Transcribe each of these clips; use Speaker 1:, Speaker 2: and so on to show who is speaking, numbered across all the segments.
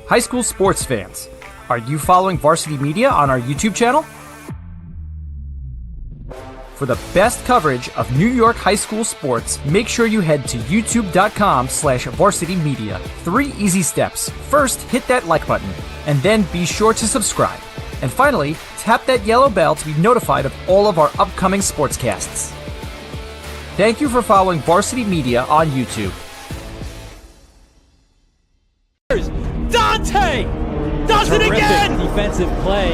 Speaker 1: High school sports fans, are you following Varsity Media on our YouTube channel? For the best coverage of New York high school sports, make sure you head to youtube.com/varsitymedia. 3 easy steps. First, hit that like button, and then be sure to subscribe. And finally, tap that yellow bell to be notified of all of our upcoming sportscasts. Thank you for following Varsity Media on YouTube.
Speaker 2: Dante does it again!
Speaker 3: Defensive play.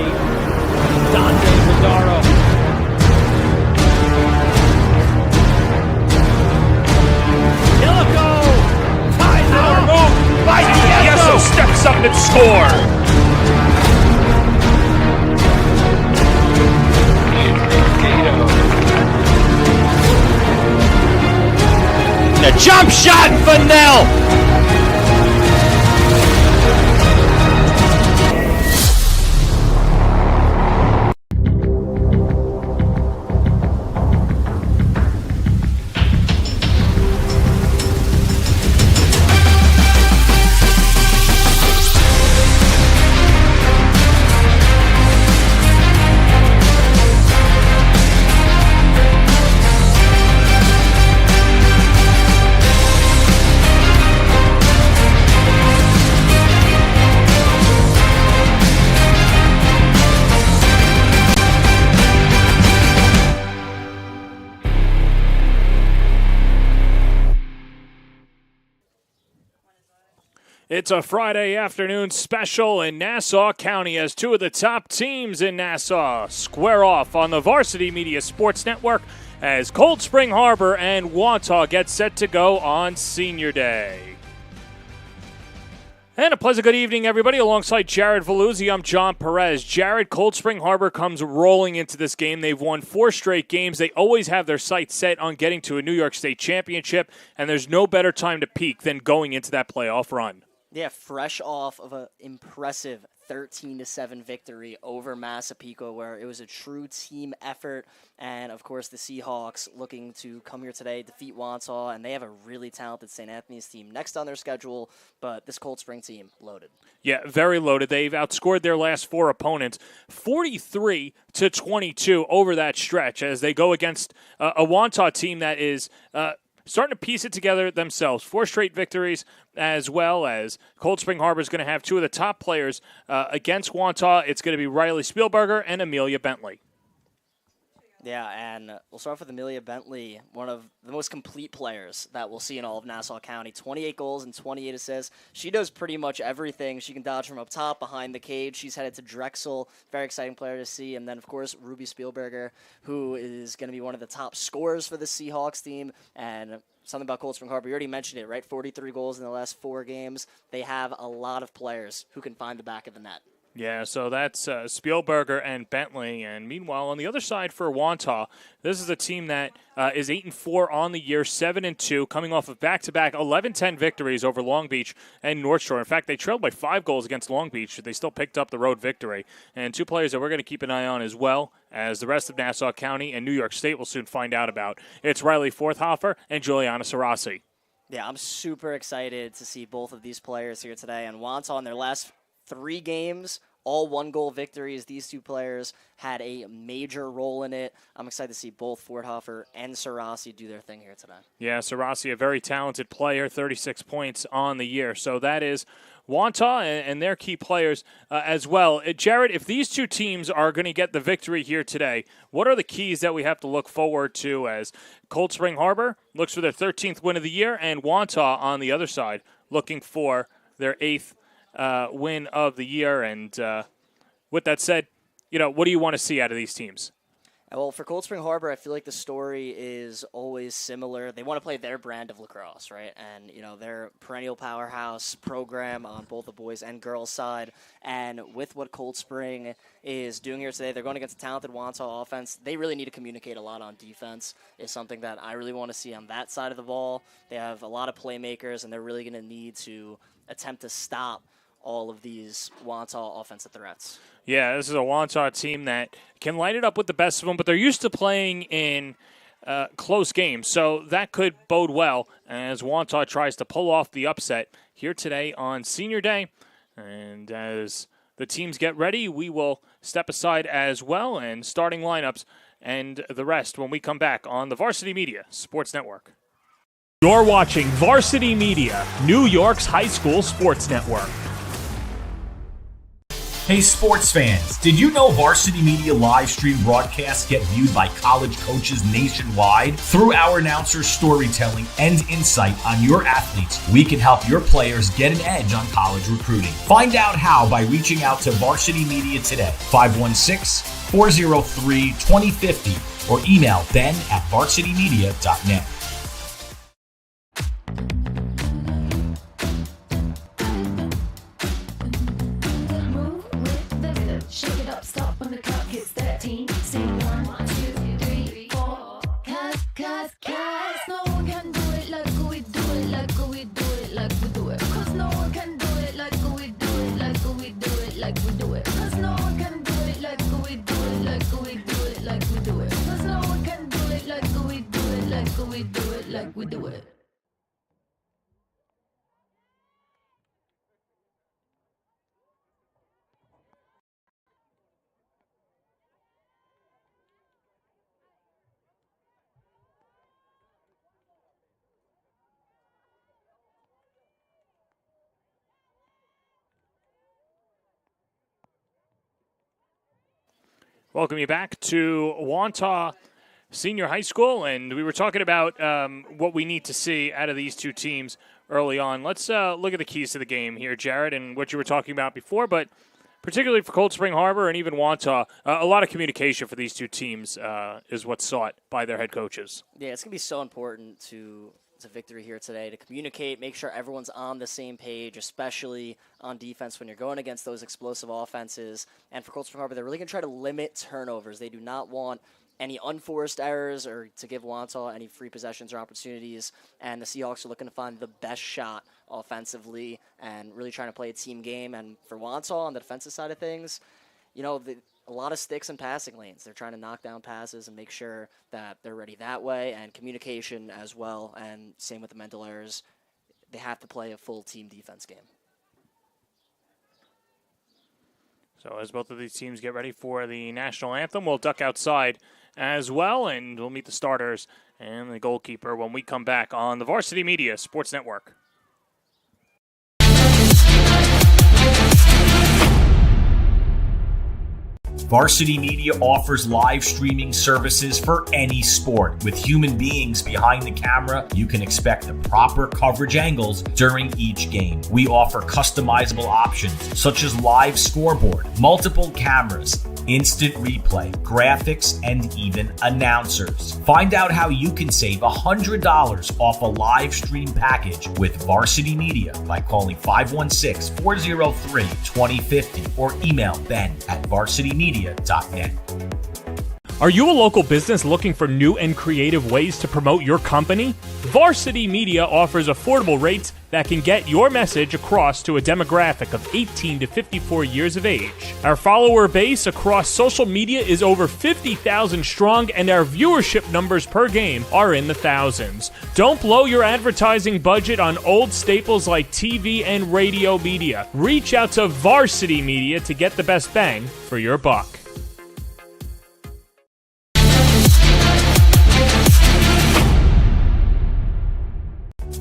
Speaker 3: Dante Zadaro.
Speaker 2: Illico ties it up. By
Speaker 4: Yeso steps up and scores.
Speaker 2: A jump shot for Nell.
Speaker 4: It's a Friday afternoon special in Nassau County as 2 of the top teams in Nassau square off on the Varsity Media Sports Network as Cold Spring Harbor and Wantagh get set to go on Senior Day. And a pleasant good evening, everybody. Alongside Jared Veluzzi, I'm John Perez. Jared, Cold Spring Harbor comes rolling into this game. They've won 4 straight games. They always have their sights set on getting to a New York State championship, and there's no better time to peak than going into that playoff run.
Speaker 5: Yeah, fresh off of an impressive 13-7 victory over Massapequa, where it was a true team effort. And, of course, the Seahawks looking to come here today, defeat Wantagh, and they have a really talented St. Anthony's team next on their schedule, but this Cold Spring team, loaded.
Speaker 4: Yeah, very loaded. They've outscored their last 4 opponents 43-22 over that stretch as they go against a Wantagh team that is starting to piece it together themselves. 4 straight victories, as well as Cold Spring Harbor is going to have 2 of the top players against Wantagh. It's going to be Riley Spielberger and Amelia Bentley.
Speaker 5: Yeah, and we'll start off with Amelia Bentley, one of the most complete players that we'll see in all of Nassau County. 28 goals and 28 assists. She does pretty much everything. She can dodge from up top, behind the cage. She's headed to Drexel. Very exciting player to see. And then, of course, Ruby Spielberger, who is going to be one of the top scorers for the Seahawks team. And something about Cold Spring Harbor, you already mentioned it, right? 43 goals in the last 4 games. They have a lot of players who can find the back of the net.
Speaker 4: Yeah, so that's Spielberger and Bentley. And meanwhile, on the other side for Wantagh, this is a team that is 8-4 on the year, 7-2, coming off of back-to-back 11-10 victories over Long Beach and North Shore. In fact, they trailed by 5 goals against Long Beach. They still picked up the road victory. And 2 players that we're going to keep an eye on as well as the rest of Nassau County and New York State will soon find out about. It's Riley Forthhofer and Juliana Sarasi.
Speaker 5: Yeah, I'm super excited to see both of these players here today. And Wantagh, in their last 3 games, all 1-goal victories. These 2 players had a major role in it. I'm excited to see both Forthofer and Sarasi do their thing here today.
Speaker 4: Yeah, Sarasi, a very talented player, 36 points on the year. So that is Wantagh and their key players as well. Jared, if these 2 teams are going to get the victory here today, what are the keys that we have to look forward to as Cold Spring Harbor looks for their 13th win of the year and Wantagh on the other side looking for their 8th win of the year? And with that said, what do you want to see out of these teams?
Speaker 5: Well, for Cold Spring Harbor, I feel like the story is always similar. They want to play their brand of lacrosse, right? And, they're perennial powerhouse program on both the boys and girls side. And with what Cold Spring is doing here today, they're going against a talented Wantagh offense. They really need to communicate a lot on defense is something that I really want to see on that side of the ball. They have a lot of playmakers, and they're really going to need to attempt to stop all of these Wantagh offensive threats.
Speaker 4: Yeah, this is a Wantagh team that can light it up with the best of them, but they're used to playing in close games, so that could bode well as Wantagh tries to pull off the upset here today on Senior Day. And as the teams get ready, we will step aside as well, and starting lineups and the rest when we come back on the Varsity Media Sports Network.
Speaker 6: You're watching Varsity Media, New York's high school sports network.
Speaker 7: Hey sports fans, did you know Varsity Media live stream broadcasts get viewed by college coaches nationwide? Through our announcers' storytelling and insight on your athletes, we can help your players get an edge on college recruiting. Find out how by reaching out to Varsity Media today, 516-403-2050, or email ben@varsitymedia.net.
Speaker 8: Shake it up, stop when the clock hits 13. Sing 1, 2, 3, 4. Cause no one can do it like we do it, like we do it, like we do it. Cause no one can do it like we do it, like we do it, like we do it. Cause no one can do it like we do it, like we do it, like we do it. Cause no one can do it like we do it, like we do it, like we do it.
Speaker 4: Welcome you back to Wantagh Senior High School, and we were talking about what we need to see out of these two teams early on. Let's look at the keys to the game here, Jared, and what you were talking about before, but particularly for Cold Spring Harbor and even Wantagh, a lot of communication for these two teams is what's sought by their head coaches.
Speaker 5: Yeah, it's going to be so important to victory here today, to communicate, make sure everyone's on the same page, especially on defense when you're going against those explosive offenses. And for Cold Spring Harbor, they're really going to try to limit turnovers. They do not want any unforced errors or to give Wantagh any free possessions or opportunities. And the Seahawks are looking to find the best shot offensively and really trying to play a team game. And for Wantagh on the defensive side of things, you know, a lot of sticks and passing lanes. They're trying to knock down passes and make sure that they're ready that way, and communication as well, and same with the mental errors. They have to play a full team defense game.
Speaker 4: So as both of these teams get ready for the national anthem, we'll duck outside as well, and we'll meet the starters and the goalkeeper when we come back on the Varsity Media Sports Network.
Speaker 7: Varsity Media offers live streaming services for any sport. With human beings behind the camera, you can expect the proper coverage angles during each game. We offer customizable options such as live scoreboard, multiple cameras, instant replay, graphics, and even announcers. Find out how you can save $100 off a live stream package with Varsity Media by calling 516-403-2050 or email ben@varsitymedia.net.
Speaker 6: Are you a local business looking for new and creative ways to promote your company? Varsity Media offers affordable rates that can get your message across to a demographic of 18 to 54 years of age. Our follower base across social media is over 50,000 strong, and our viewership numbers per game are in the thousands. Don't blow your advertising budget on old staples like TV and radio media. Reach out to Varsity Media to get the best bang for your buck.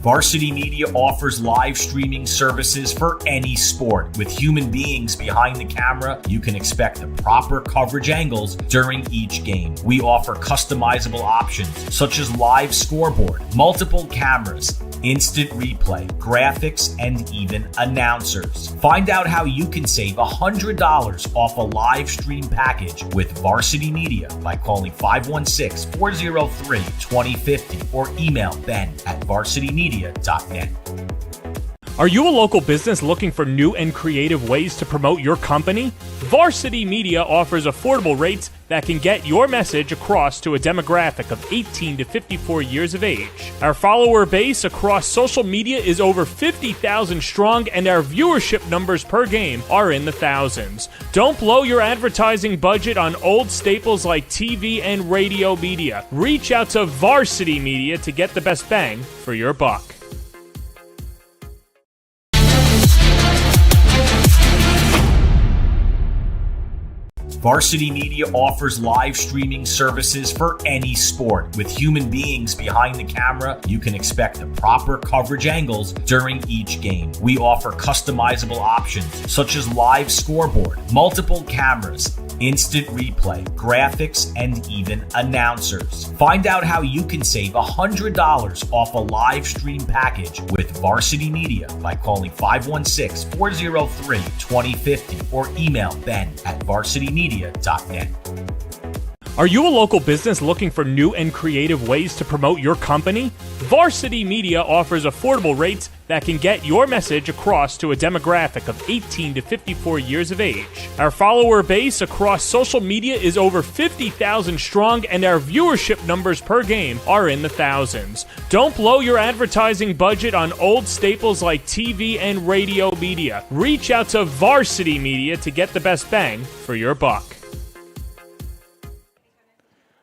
Speaker 7: Varsity Media offers live streaming services for any sport. With human beings behind the camera, you can expect the proper coverage angles during each game. We offer customizable options such as live scoreboard, multiple cameras, instant replay, graphics, and even announcers. Find out how you can save $100 off a live stream package with Varsity Media by calling 516-403-2050 or email ben@varsitymedia.net.
Speaker 6: Are you a local business looking for new and creative ways to promote your company? Varsity Media offers affordable rates that can get your message across to a demographic of 18 to 54 years of age. Our follower base across social media is over 50,000 strong, and our viewership numbers per game are in the thousands. Don't blow your advertising budget on old staples like TV and radio media. Reach out to Varsity Media to get the best bang for your buck.
Speaker 7: Varsity Media offers live streaming services for any sport. With human beings behind the camera, you can expect the proper coverage angles during each game. We offer customizable options such as live scoreboard, multiple cameras, instant replay, graphics, and even announcers. Find out how you can save $100 off a live stream package with Varsity Media by calling 516-403-2050 or email ben@varsitymedia.net.
Speaker 6: Are you a local business looking for new and creative ways to promote your company? Varsity Media offers affordable rates that can get your message across to a demographic of 18 to 54 years of age. Our follower base across social media is over 50,000 strong, and our viewership numbers per game are in the thousands. Don't blow your advertising budget on old staples like TV and radio media. Reach out to Varsity Media to get the best bang for your buck.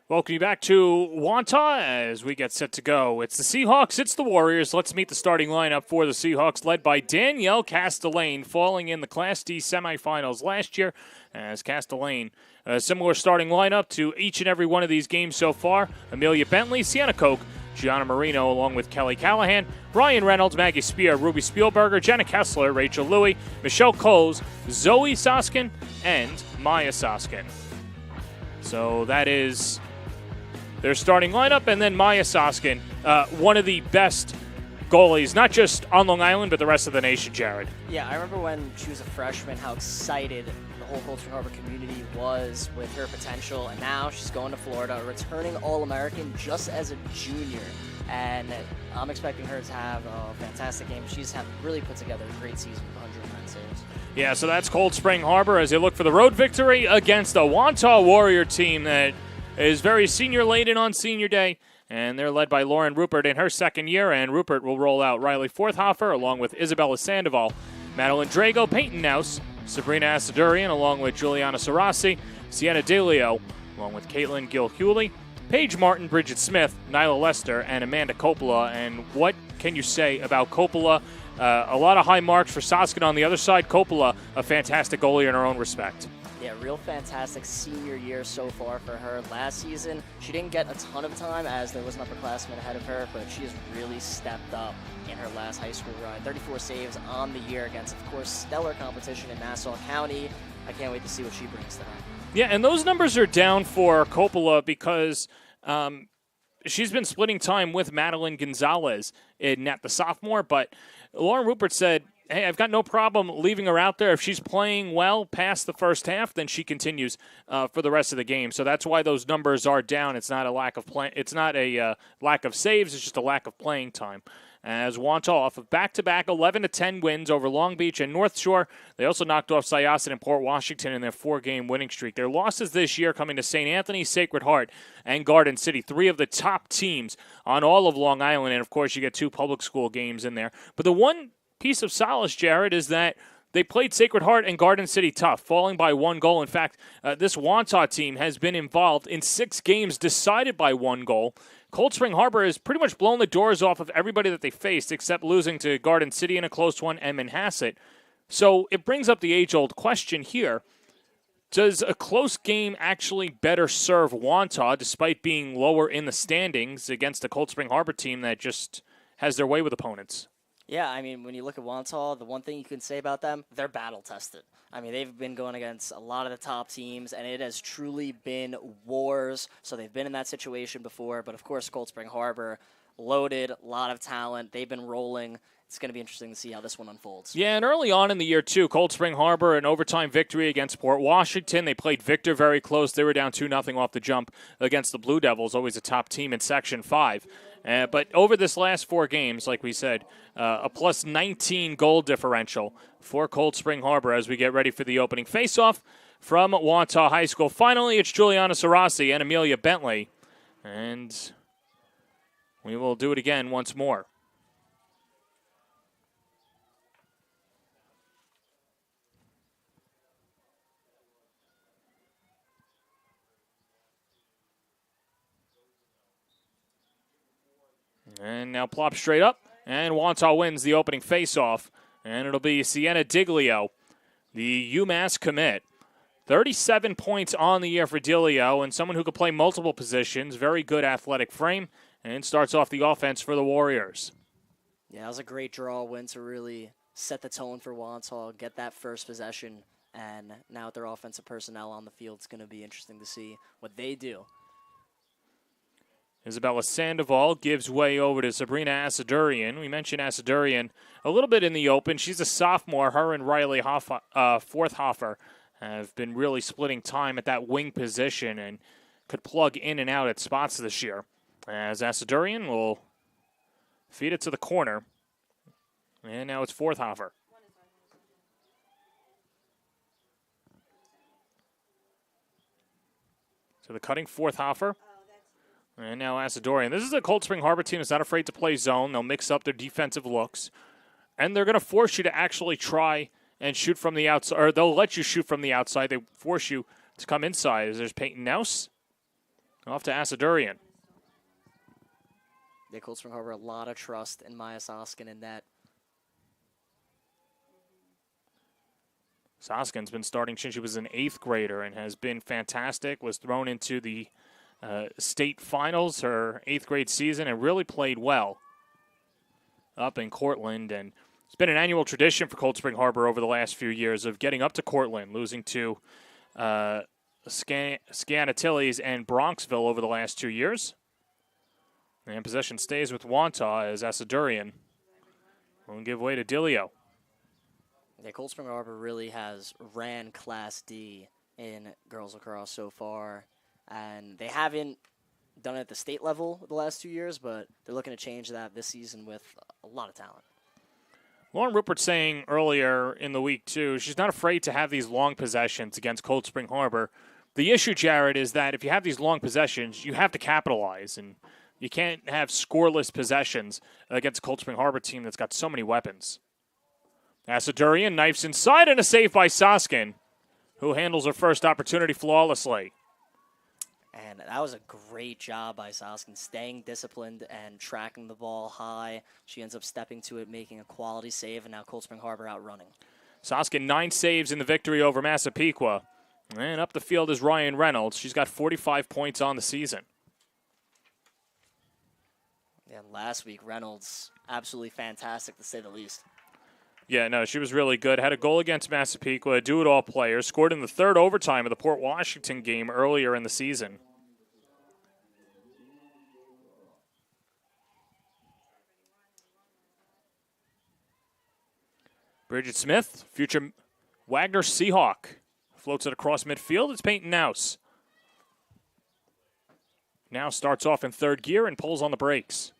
Speaker 4: Welcome you back to Wantagh as we get set to go. It's the Seahawks, it's the Warriors. Let's meet the starting lineup for the Seahawks, led by Danielle Castellane, falling in the Class D semifinals last year. As Castellane, a similar starting lineup to each and every one of these games so far. Amelia Bentley, Sienna Koch, Gianna Marino, along with Kelly Callahan, Ryan Reynolds, Maggie Spear, Ruby Spielberger, Jenna Kessler, Rachel Louie, Michelle Coles, Zoe Soskin, and Maya Soskin. So that is their starting lineup, and then Maya Soskin, one of the best goalies, not just on Long Island, but the rest of the nation, Jared.
Speaker 5: Yeah, I remember when she was a freshman, how excited the whole Cold Spring Harbor community was with her potential, and now she's going to Florida, returning All-American just as a junior, and I'm expecting her to have a fantastic game. She's really put together a great season with 109 saves.
Speaker 4: Yeah, so that's Cold Spring Harbor as they look for the road victory against a Wantagh Warrior team that is very senior-laden on senior day, and they're led by Lauren Rupert in her second year, and Rupert will roll out Riley Forthhofer along with Isabella Sandoval, Madeline Drago, Peyton Nouse, Sabrina Asadurian along with Juliana Sarasi, Sienna DeLeo along with Caitlin Gill-Hewley, Paige Martin, Bridget Smith, Nyla Lester, and Amanda Coppola. And what can you say about Coppola? A lot of high marks for Soskin on the other side. Coppola, a fantastic goalie in her own respect.
Speaker 5: Yeah, real fantastic senior year so far for her. Last season, she didn't get a ton of time as there was an upperclassman ahead of her, but she has really stepped up in her last high school run. 34 saves on the year against, of course, stellar competition in Nassau County. I can't wait to see what she brings to them.
Speaker 4: Yeah, and those numbers are down for Coppola because she's been splitting time with Madeline Gonzalez in net, the sophomore, but Lauren Rupert said, hey, I've got no problem leaving her out there. If she's playing well past the first half, then she continues for the rest of the game. So that's why those numbers are down. It's not a lack of play. It's not a lack of saves. It's just a lack of playing time. As Wantagh off of back-to-back 11-10 wins over Long Beach and North Shore, they also knocked off Syosset and Port Washington in their 4-game winning streak. Their losses this year coming to St. Anthony, Sacred Heart, and Garden City, 3 of the top teams on all of Long Island. And, of course, you get 2 public school games in there. But the one piece of solace, Jared, is that they played Sacred Heart and Garden City tough, falling by 1 goal. In fact, this Wantagh team has been involved in 6 games decided by 1 goal. Cold Spring Harbor has pretty much blown the doors off of everybody that they faced, except losing to Garden City in a close one and Manhasset. So it brings up the age-old question here. Does a close game actually better serve Wantagh, despite being lower in the standings, against a Cold Spring Harbor team that just has their way with opponents?
Speaker 5: Yeah, I mean, when you look at Wantagh, the one thing you can say about them, they're battle-tested. I mean, they've been going against a lot of the top teams, and it has truly been wars. So they've been in that situation before. But, of course, Cold Spring Harbor, loaded, a lot of talent. They've been rolling. It's going to be interesting to see how this one unfolds. Yeah,
Speaker 4: and early on in the year, too, Cold Spring Harbor, an overtime victory against Port Washington. They played Victor very close. They were down 2-0 off the jump against the Blue Devils, always a top team in Section 5. But over this last 4 games, like we said, a plus 19 goal differential for Cold Spring Harbor as we get ready for the opening faceoff from Wantagh High School. Finally, it's Juliana Sarasi and Amelia Bentley. And we will do it again once more. And now plop straight up, and Wantagh wins the opening faceoff. And it'll be Sienna Diglio, the UMass commit, 37 points on the year for Delio, and someone who could play multiple positions, very good athletic frame, and starts off the offense for the Warriors.
Speaker 5: Yeah, that was a great draw win to really set the tone for Wantagh, get that first possession, and now with their offensive personnel on the field, it's going to be interesting to see what they do.
Speaker 4: Isabella Sandoval gives way over to Sabrina Asadurian. We mentioned Asadurian a little bit in the open. She's a sophomore. Her and Riley Forthhofer have been really splitting time at that wing position and could plug in and out at spots this year. As Asadurian will feed it to the corner. And now it's Forthhofer. So the cutting Forthhofer. And now Asadorian. This is a Cold Spring Harbor team that's not afraid to play zone. They'll mix up their defensive looks. And they're going to force you to actually try and shoot from the outside. Or they'll let you shoot from the outside. They force you to come inside. As there's Peyton Nouse. Off to Asadorian.
Speaker 5: Yeah, Cold Spring Harbor, a lot of trust in Maya Soskin in that.
Speaker 4: Soskin's been starting since she was an 8th grader and has been fantastic. Was thrown into the state finals her 8th grade season and really played well up in Cortland. And it's been an annual tradition for Cold Spring Harbor over the last few years of getting up to Cortland, losing to Scanatilis and Bronxville over the last 2 years. And possession stays with Wantagh as Asadurian will give way to Delio.
Speaker 5: Yeah, Cold Spring Harbor really has ran Class D in girls lacrosse so far. And they haven't done it at the state level the last 2 years, but they're looking to change that this season with a lot of talent.
Speaker 4: Lauren Rupert saying earlier in the week, too, she's not afraid to have these long possessions against Cold Spring Harbor. The issue, Jared, is that if you have these long possessions, you have to capitalize, and you can't have scoreless possessions against a Cold Spring Harbor team that's got so many weapons. Asadurian knifes inside and a save by Soskin, who handles her first opportunity flawlessly.
Speaker 5: And that was a great job by Soskin, staying disciplined and tracking the ball high. She ends up stepping to it, making a quality save, and now Cold Spring Harbor outrunning.
Speaker 4: Soskin 9 saves in the victory over Massapequa. And up the field is Ryan Reynolds. She's got 45 points on the season.
Speaker 5: And last week, Reynolds, absolutely fantastic to say the least.
Speaker 4: Yeah, no, she was really good. Had a goal against Massapequa, a do-it-all player. Scored in the third overtime of the Port Washington game earlier in the season. Bridget Smith, future Wagner Seahawk, floats it across midfield. It's Peyton Nouse. Now starts off in third gear and pulls on the brakes.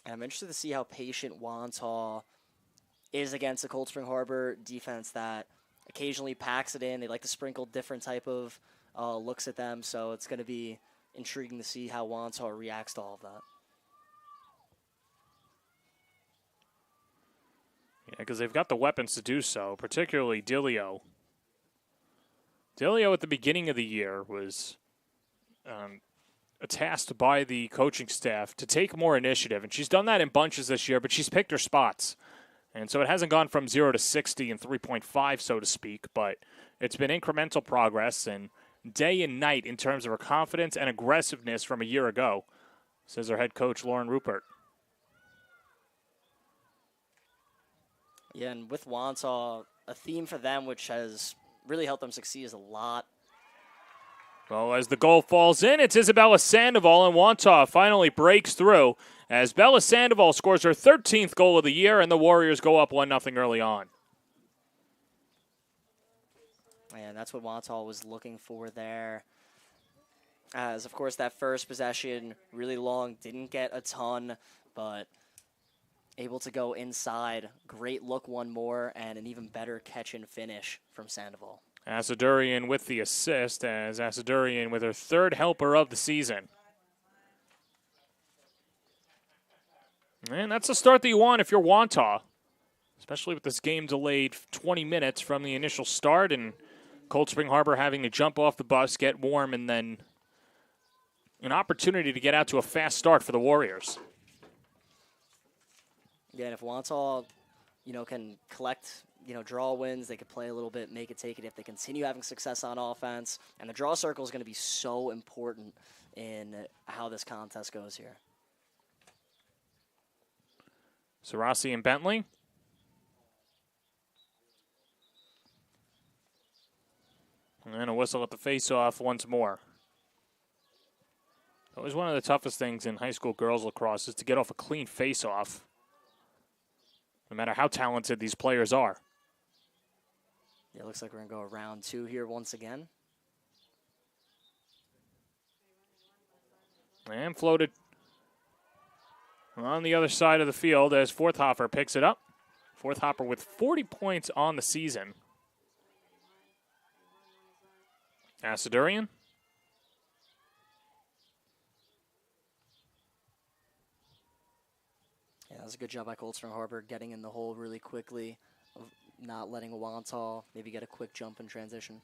Speaker 5: I'm interested to see how patient Wantagh is against the Cold Spring Harbor defense that occasionally packs it in. They like to sprinkle different type of looks at them, so it's going to be intriguing to see how Wantagh reacts to all of that.
Speaker 4: Yeah, because they've got the weapons to do so, particularly Delio. Delio at the beginning of the year was tasked by the coaching staff to take more initiative, and she's done that in bunches this year, but she's picked her spots. And so it hasn't gone from 0 to 60 in 3.5, so to speak, but it's been incremental progress and day and night in terms of her confidence and aggressiveness from a year ago, says her head coach, Lauren Rupert.
Speaker 5: Yeah, and with Wantagh, a theme for them which has really helped them succeed is a lot.
Speaker 4: Well, as the goal falls in, it's Isabella Sandoval, and Wantagh finally breaks through as Bella Sandoval scores her 13th goal of the year, and the Warriors go up 1-0 early on.
Speaker 5: And that's what Wantagh was looking for there. As, of course, that first possession, really long, didn't get a ton, but able to go inside. Great look one more, and an even better catch and finish from Sandoval.
Speaker 4: Asadurian with the assist, as Asadurian with her third helper of the season. And that's the start that you want if you're Wantagh, especially with this game delayed 20 minutes from the initial start and Cold Spring Harbor having to jump off the bus, get warm, and then an opportunity to get out to a fast start for the Warriors.
Speaker 5: Yeah, and if Wantagh, can collect, draw wins, they could play a little bit, make it, take it. If they continue having success on offense, and the draw circle is going to be so important in how this contest goes here.
Speaker 4: Sarasi and Bentley. And a whistle at the face-off once more. Always one of the toughest things in high school girls lacrosse is to get off a clean face-off, no matter how talented these players are.
Speaker 5: Yeah, it looks like we're going to go round 2 here once again.
Speaker 4: And floated on the other side of the field as Forthhoffer picks it up. Forthhoffer with 40 points on the season. Asadurian.
Speaker 5: Yeah, that was a good job by Cold Spring Harbor getting in the hole really quickly, of not letting Wantagh maybe get a quick jump in transition.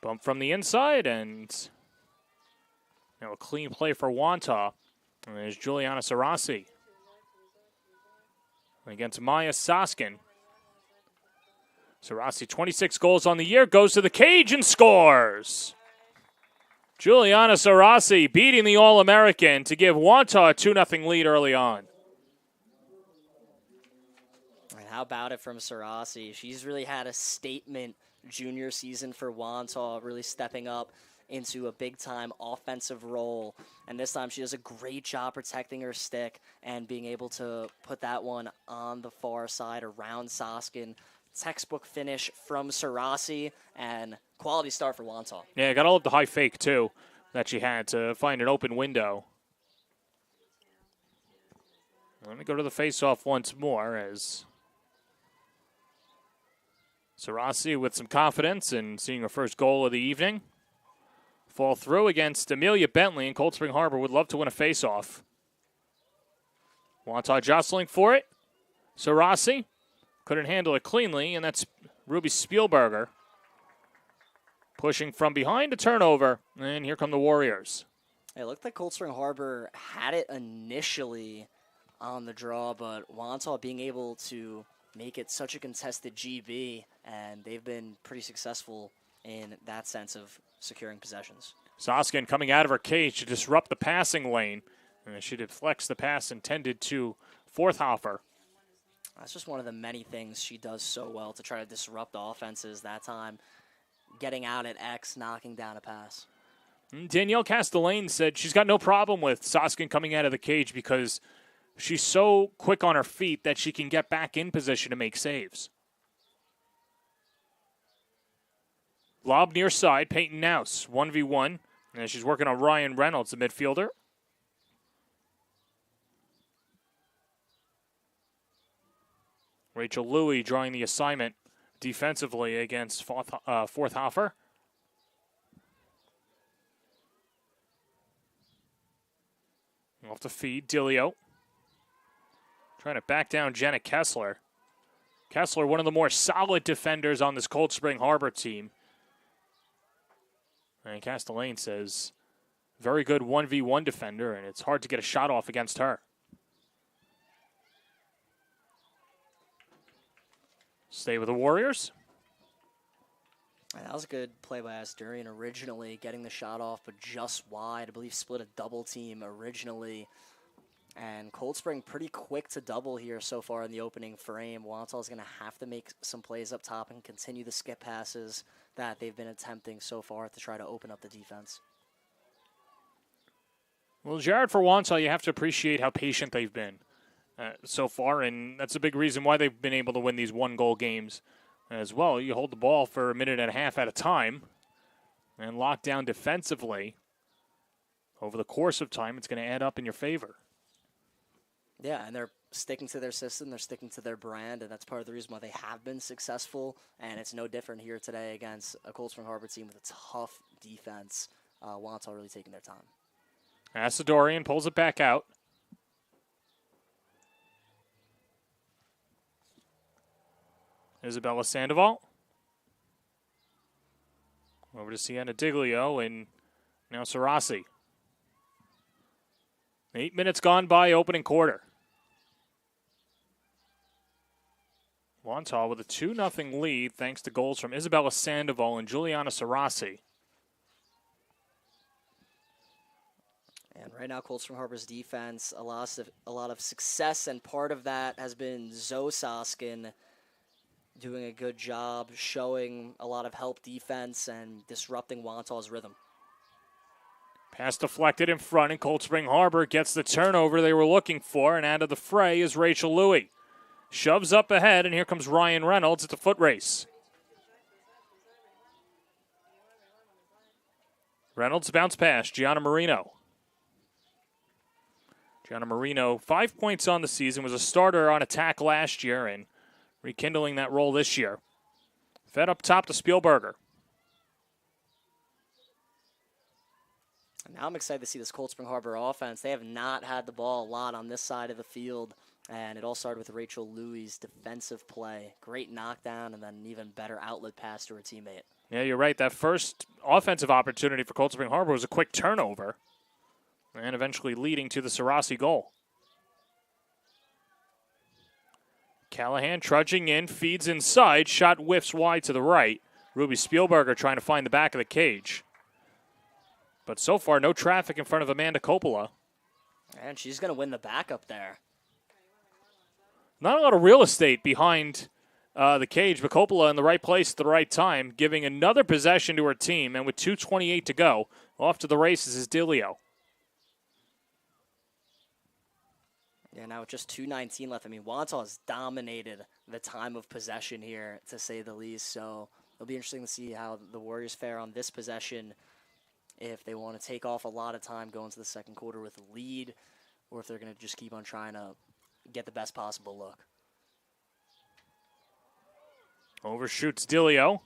Speaker 4: Bump from the inside, and now a clean play for Wantagh. And there's Juliana Sarasi against Maya Soskin. Sarasi, 26 goals on the year, goes to the cage and scores. Juliana Sarasi beating the All-American to give Wantagh a 2-0 lead early on.
Speaker 5: And how about it from Sarasi? She's really had a statement junior season for Wantagh, really stepping up into a big-time offensive role. And this time she does a great job protecting her stick and being able to put that one on the far side around Soskin. Textbook finish from Sarasi, and quality start for Wantagh.
Speaker 4: Yeah, got all of the high fake, too, that she had to find an open window. Let me go to the face-off once more as Sarasi with some confidence and seeing her first goal of the evening. Fall through against Amelia Bentley, and Cold Spring Harbor would love to win a face-off. Wantagh jostling for it. Sarasi couldn't handle it cleanly, and that's Ruby Spielberger pushing from behind a turnover, and here come the Warriors.
Speaker 5: It looked like Cold Spring Harbor had it initially on the draw, but Wantagh being able to make it such a contested GB, and they've been pretty successful in that sense of securing possessions.
Speaker 4: Soskin coming out of her cage to disrupt the passing lane, and she deflects the pass intended to Forthhoffer.
Speaker 5: That's just one of the many things she does so well to try to disrupt offenses that time. Getting out at X, knocking down a pass.
Speaker 4: Danielle Castellane said she's got no problem with Soskin coming out of the cage because she's so quick on her feet that she can get back in position to make saves. Lob near side, Peyton Nouse, 1v1. And she's working on Ryan Reynolds, the midfielder. Rachel Louie drawing the assignment defensively against Forthhoffer. Off the feed, Dilio. Trying to back down Jenna Kessler. Kessler, one of the more solid defenders on this Cold Spring Harbor team. And Castellane says, very good 1v1 defender, and it's hard to get a shot off against her. Stay with the Warriors.
Speaker 5: That was a good play by Asturian originally, getting the shot off, but just wide. I believe split a double team originally. And Cold Spring pretty quick to double here so far in the opening frame. Wantagh is going to have to make some plays up top and continue the skip passes that they've been attempting so far to try to open up the defense.
Speaker 4: Well, Jared, for Wantagh, you have to appreciate how patient they've been so far, and that's a big reason why they've been able to win these one-goal games as well. You hold the ball for a minute and a half at a time and lock down defensively. Over the course of time, it's going to add up in your favor.
Speaker 5: Yeah, and they're sticking to their system, they're sticking to their brand, and that's part of the reason why they have been successful, and it's no different here today against a Cold Spring Harbor team with a tough defense. Wantagh really taking their time.
Speaker 4: Asadorian pulls it back out. Isabella Sandoval. Over to Sienna Diglio and now Sarasi. 8 minutes gone by opening quarter. Wantagh with a 2-0 lead thanks to goals from Isabella Sandoval and Juliana Sarasi.
Speaker 5: And right now, Cold Spring Harbor's defense, a lot of success, and part of that has been Zoe Soskin doing a good job, showing a lot of help defense and disrupting Wantagh's rhythm.
Speaker 4: Pass deflected in front, and Cold Spring Harbor gets the turnover they were looking for, and out of the fray is Rachel Louie. Shoves up ahead, and here comes Ryan Reynolds at the foot race. Reynolds bounce pass, Gianna Marino. Gianna Marino, 5 points on the season, was a starter on attack last year and rekindling that role this year. Fed up top to Spielberger.
Speaker 5: Now I'm excited to see this Cold Spring Harbor offense. They have not had the ball a lot on this side of the field, and it all started with Rachel Louie's defensive play. Great knockdown, and then an even better outlet pass to her teammate.
Speaker 4: Yeah, you're right. That first offensive opportunity for Cold Spring Harbor was a quick turnover, and eventually leading to the Sarasi goal. Callahan trudging in, feeds inside, shot whiffs wide to the right. Ruby Spielberger trying to find the back of the cage. But so far, no traffic in front of Amanda Coppola.
Speaker 5: And she's going to win the backup there.
Speaker 4: Not a lot of real estate behind the cage, but Coppola in the right place at the right time, giving another possession to her team. And with 2:28 to go, off to the races is Dilio.
Speaker 5: Yeah, now with just 2:19 left, I mean, Wantagh has dominated the time of possession here, to say the least. So it'll be interesting to see how the Warriors fare on this possession, if they want to take off a lot of time going to the second quarter with a lead, or if they're going to just keep on trying to get the best possible look.
Speaker 4: Overshoots Dilio.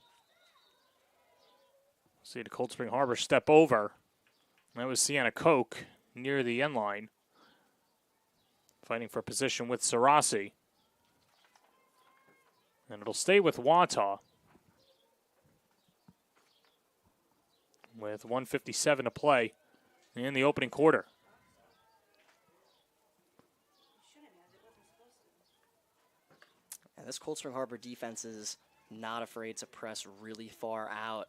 Speaker 4: See the Cold Spring Harbor step over. That was Sienna Koch near the end line, fighting for position with Sarasi. And it'll stay with Wantagh with 1:57 to play in the opening quarter.
Speaker 5: And this Cold Spring Harbor defense is not afraid to press really far out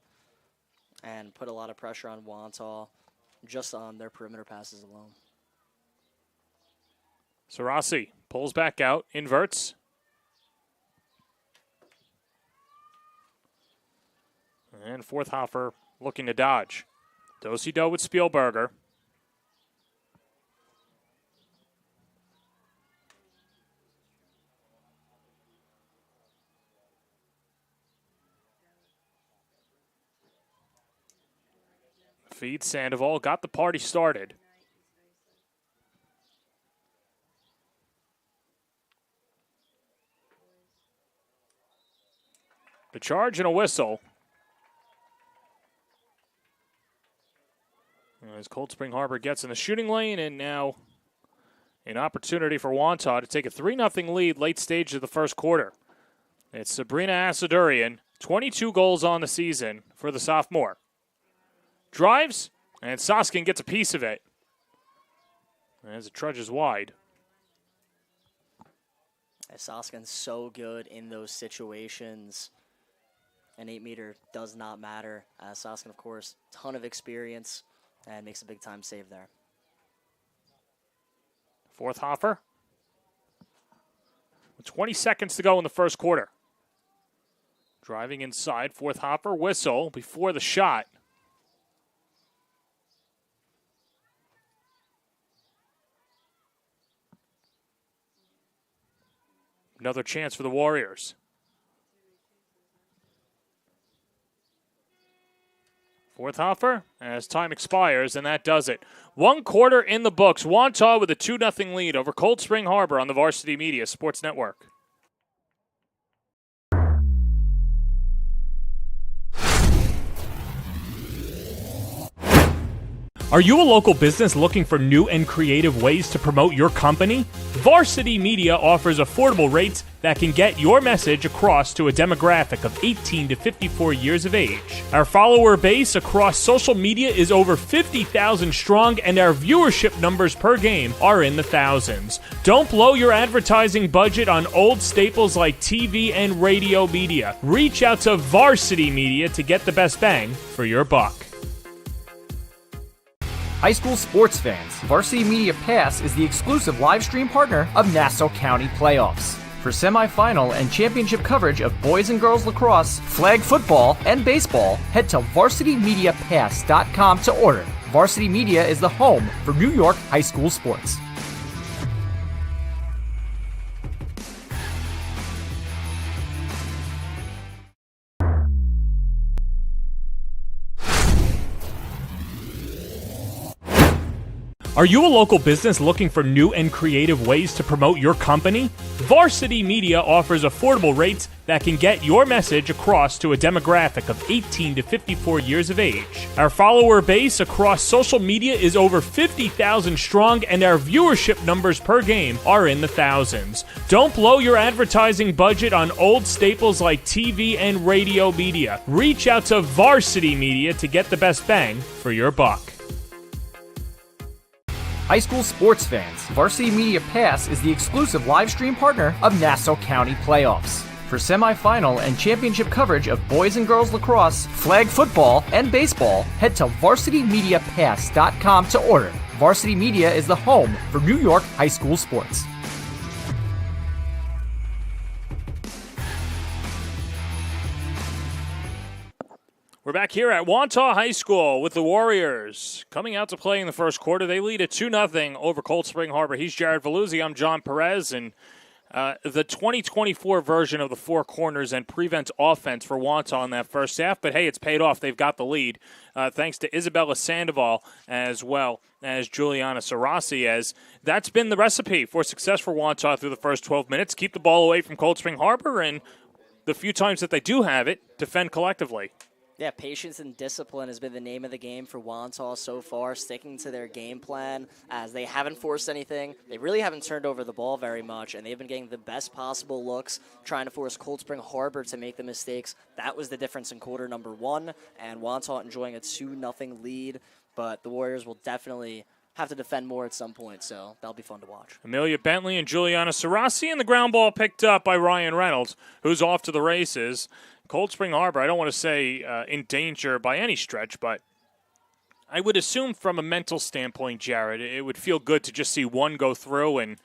Speaker 5: and put a lot of pressure on Wantagh just on their perimeter passes alone.
Speaker 4: Sarasi pulls back out, inverts. And Forthhofer looking to dodge. Do-si-do with Spielberger. Feed Sandoval, got the party started. The charge and a whistle. As Cold Spring Harbor gets in the shooting lane, and now an opportunity for Wantagh to take a 3-0 lead late stage of the first quarter. It's Sabrina Asadurian, 22 goals on the season for the sophomore. Drives, and Soskin gets a piece of it as it trudges wide.
Speaker 5: Soskin's so good in those situations. An 8-meter does not matter. Soskin, of course, ton of experience and makes a big-time save there.
Speaker 4: Forthhofer. With 20 seconds to go in the first quarter. Driving inside, Forthhofer, whistle before the shot. Another chance for the Warriors. Forthhofer, as time expires, and that does it. 1 quarter in the books. Wantagh with a 2-0 lead over Cold Spring Harbor on the Varsity Media Sports Network.
Speaker 6: Are you a local business looking for new and creative ways to promote your company? Varsity Media offers affordable rates that can get your message across to a demographic of 18 to 54 years of age. Our follower base across social media is over 50,000 strong, and our viewership numbers per game are in the thousands. Don't blow your advertising budget on old staples like TV and radio media. Reach out to Varsity Media to get the best bang for your buck.
Speaker 1: High school sports fans, Varsity Media Pass is the exclusive live stream partner of Nassau County playoffs. For semifinal and championship coverage of boys and girls lacrosse, flag football, and baseball, head to varsitymediapass.com to order. Varsity Media is the home for New York high school sports.
Speaker 6: Are you a local business looking for new and creative ways to promote your company? Varsity Media offers affordable rates that can get your message across to a demographic of 18 to 54 years of age. Our follower base across social media is over 50,000 strong, and our viewership numbers per game are in the thousands. Don't blow your advertising budget on old staples like TV and radio media. Reach out to Varsity Media to get the best bang for your buck.
Speaker 1: High school sports fans, Varsity Media Pass is the exclusive live stream partner of Nassau County playoffs. For semifinal and championship coverage of boys and girls lacrosse, flag football, and baseball, head to varsitymediapass.com to order. Varsity Media is the home for New York high school sports.
Speaker 4: We're back here at Wantagh High School with the Warriors coming out to play in the first quarter. They lead at 2-0 over Cold Spring Harbor. He's Jared Veluzzi. I'm John Perez. And the 2024 version of the four corners and prevent offense for Wantagh in that first half. But, hey, it's paid off. They've got the lead thanks to Isabella Sandoval as well as Juliana Sarasi, as that's been the recipe for success for Wantagh through the first 12 minutes. Keep the ball away from Cold Spring Harbor, and the few times that they do have it, defend collectively.
Speaker 5: Yeah, patience and discipline has been the name of the game for Wantagh so far, sticking to their game plan as they haven't forced anything. They really haven't turned over the ball very much, and they've been getting the best possible looks, trying to force Cold Spring Harbor to make the mistakes. That was the difference in quarter number one, and Wantagh enjoying a 2-0 lead, but the Warriors will definitely have to defend more at some point, so that'll be fun to watch.
Speaker 4: Amelia Bentley and Juliana Sarasi, and the ground ball picked up by Ryan Reynolds, who's off to the races. Cold Spring Harbor, I don't want to say in danger by any stretch, but I would assume from a mental standpoint, Jared, it would feel good to just see one go through and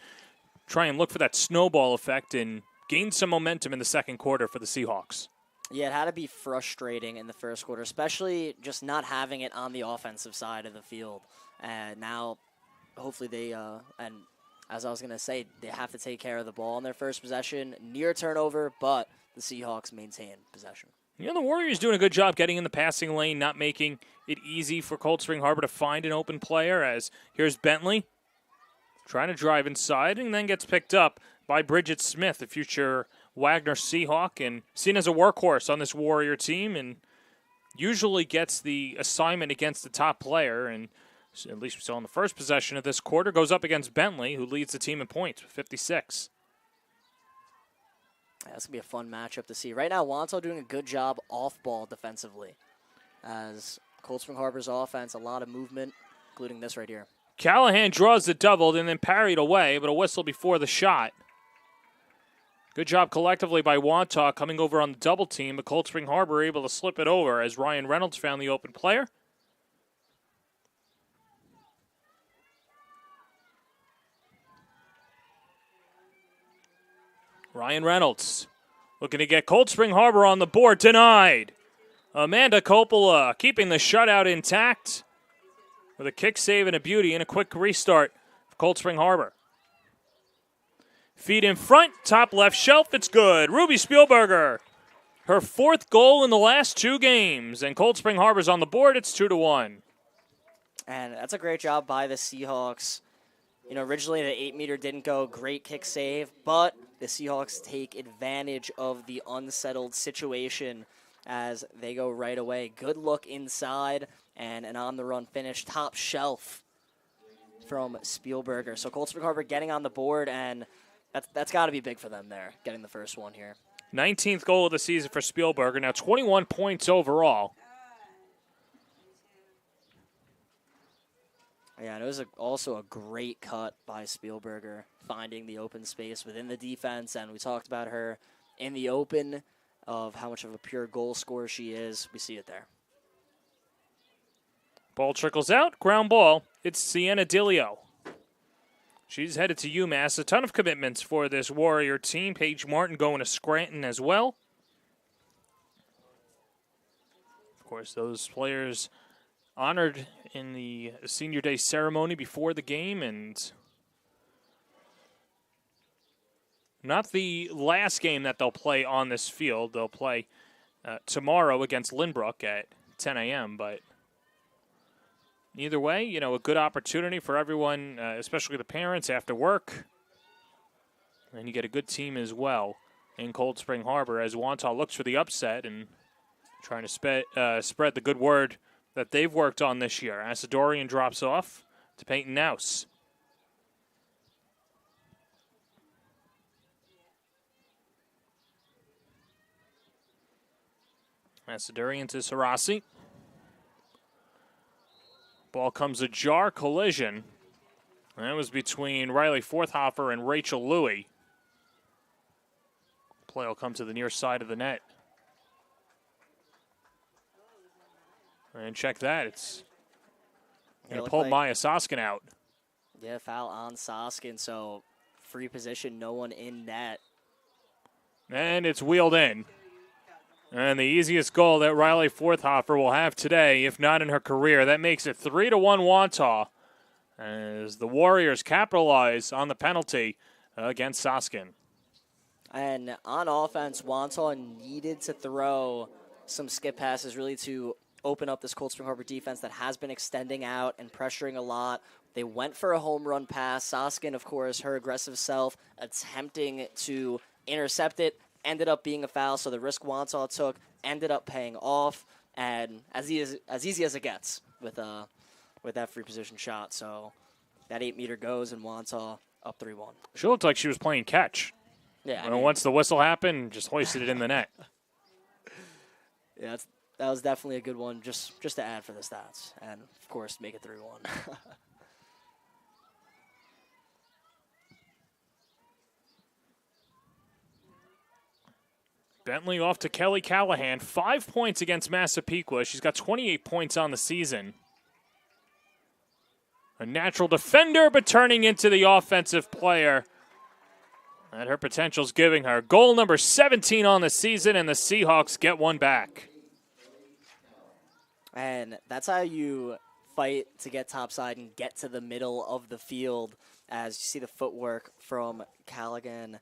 Speaker 4: try and look for that snowball effect and gain some momentum in the second quarter for the Seahawks.
Speaker 5: Yeah, it had to be frustrating in the first quarter, especially just not having it on the offensive side of the field. And now, hopefully they, and as I was going to say, they have to take care of the ball in their first possession. Near turnover, but the Seahawks maintain possession.
Speaker 4: You know, the Warriors doing a good job getting in the passing lane, not making it easy for Cold Spring Harbor to find an open player, as here's Bentley trying to drive inside and then gets picked up by Bridget Smith, the future Wagner Seahawk, and seen as a workhorse on this Warrior team, and usually gets the assignment against the top player, and at least we saw in the first possession of this quarter, goes up against Bentley, who leads the team in points with 56.
Speaker 5: That's going to be a fun matchup to see. Right now, Wantagh doing a good job off-ball defensively. As Cold Spring Harbor's offense, a lot of movement, including this right here.
Speaker 4: Callahan draws the double and then parried away, but a whistle before the shot. Good job collectively by Wantagh coming over on the double team, but Cold Spring Harbor able to slip it over as Ryan Reynolds found the open player. Ryan Reynolds looking to get Cold Spring Harbor on the board, denied. Amanda Coppola keeping the shutout intact with a kick save and a beauty and a quick restart for Cold Spring Harbor. Feet in front, top left shelf, it's good. Ruby Spielberger, her fourth goal in the last two games, and Cold Spring Harbor's on the board, it's 2-1.
Speaker 5: And that's a great job by the Seahawks. You know, originally the 8-meter didn't go, great kick save, but the Seahawks take advantage of the unsettled situation as they go right away. Good look inside and an on-the-run finish, top shelf from Spielberger. So Cold Spring Harbor getting on the board, and That's got to be big for them there, getting the first one here.
Speaker 4: 19th goal of the season for Spielberger. Now 21 points overall.
Speaker 5: Yeah, and it was also a great cut by Spielberger, finding the open space within the defense, and we talked about her in the open of how much of a pure goal scorer she is. We see it there.
Speaker 4: Ball trickles out, ground ball. It's Sienna Dilio. She's headed to UMass. A ton of commitments for this Warrior team. Paige Martin going to Scranton as well. Of course, those players honored in the senior day ceremony before the game, and not the last game that they'll play on this field. They'll play tomorrow against Lynbrook at 10 a.m., but either way, you know, a good opportunity for everyone, especially the parents after work. And you get a good team as well in Cold Spring Harbor as Wantagh looks for the upset and trying to spread the good word that they've worked on this year. Asadorian drops off to Peyton Nouse. Asadorian to Sarasi. Ball comes ajar, collision. That was between Riley Forthhofer and Rachel Louie. Play will come to the near side of the net. And check that. It's going to pull Maya Soskin out.
Speaker 5: Yeah, foul on Soskin, so free position, no one in net.
Speaker 4: And it's wheeled in. And the easiest goal that Riley Forthhofer will have today, if not in her career. That makes it 3-1 Wantagh as the Warriors capitalize on the penalty against Soskin.
Speaker 5: And on offense, Wantagh needed to throw some skip passes really to open up this Cold Spring Harbor defense that has been extending out and pressuring a lot. They went for a home run pass. Soskin, of course, her aggressive self, attempting to intercept it, ended up being a foul, so the risk Wantagh took ended up paying off, and as easy as it gets with that free position shot. So that 8-meter goes, and Wantagh up 3-1.
Speaker 4: She looked like she was playing catch.
Speaker 5: Yeah.
Speaker 4: And once the whistle happened, just hoisted it in the net.
Speaker 5: Yeah, that was definitely a good one just to add for the stats, and, of course, make it 3-1.
Speaker 4: Bentley off to Kelly Callahan. 5 points against Massapequa. She's got 28 points on the season. A natural defender, but turning into the offensive player that her potential's giving her. Goal number 17 on the season, and the Seahawks get one back.
Speaker 5: And that's how you fight to get topside and get to the middle of the field, as you see the footwork from Callaghan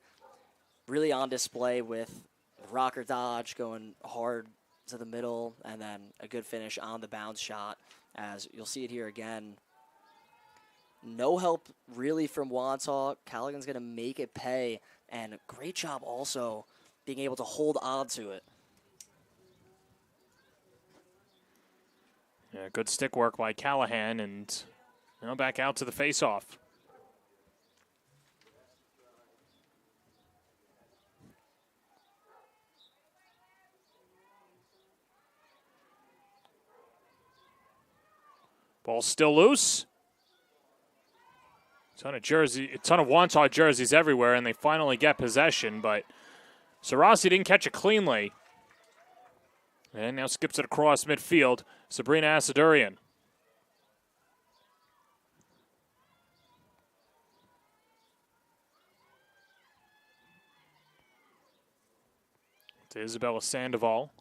Speaker 5: really on display with rocker dodge going hard to the middle, and then a good finish on the bounce shot, as you'll see it here again. No help really from Wantagh. Callaghan's going to make it pay, and great job also being able to hold on to it.
Speaker 4: Yeah, good stick work by Callahan, and now back out to the faceoff. Ball still loose. A ton of Wantagh jerseys everywhere, and they finally get possession, but Sarasi didn't catch it cleanly. And now skips it across midfield. Sabrina Asadurian. To Isabella Sandoval.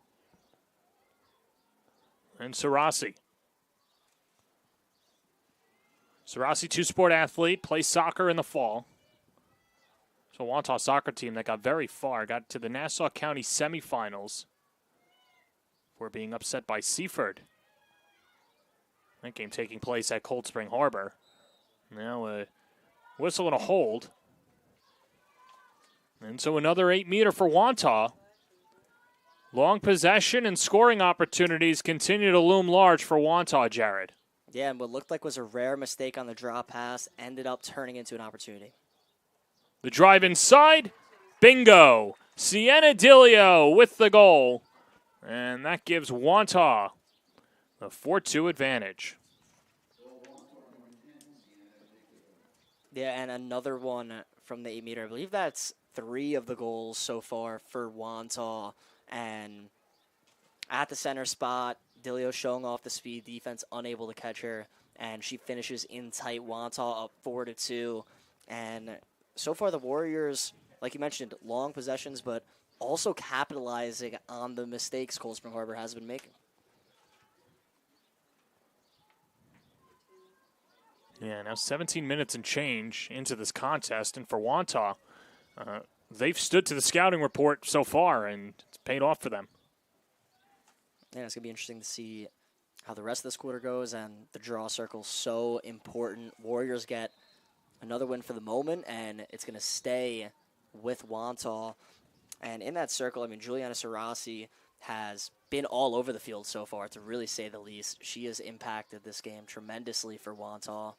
Speaker 4: And Sarasi. Sarasi, two-sport athlete, plays soccer in the fall. So Wantagh soccer team that got very far, got to the Nassau County semifinals. We're being upset by Seaford. That game taking place at Cold Spring Harbor. Now a whistle and a hold. And so another 8-meter for Wantagh. Long possession and scoring opportunities continue to loom large for Wantagh, Jared.
Speaker 5: Yeah, and what looked like was a rare mistake on the drop pass ended up turning into an opportunity.
Speaker 4: The drive inside. Bingo. Sienna Dilio with the goal. And that gives Wantagh the 4-2 advantage.
Speaker 5: Yeah, and another one from the 8-meter. I believe that's 3 of the goals so far for Wantagh. And at the center spot, Dilio showing off the speed, defense unable to catch her, and she finishes in tight. Wantagh up 4-2. And so far the Warriors, like you mentioned, long possessions, but also capitalizing on the mistakes Cold Spring Harbor has been making.
Speaker 4: Yeah, now 17 minutes and change into this contest, and for Wantagh, they've stood to the scouting report so far, and it's paid off for them.
Speaker 5: Yeah, it's going to be interesting to see how the rest of this quarter goes, and the draw circle so important. Warriors get another win for the moment, and it's going to stay with Wantagh. And in that circle, I mean, Juliana Sarasi has been all over the field so far, to really say the least. She has impacted this game tremendously for Wantagh.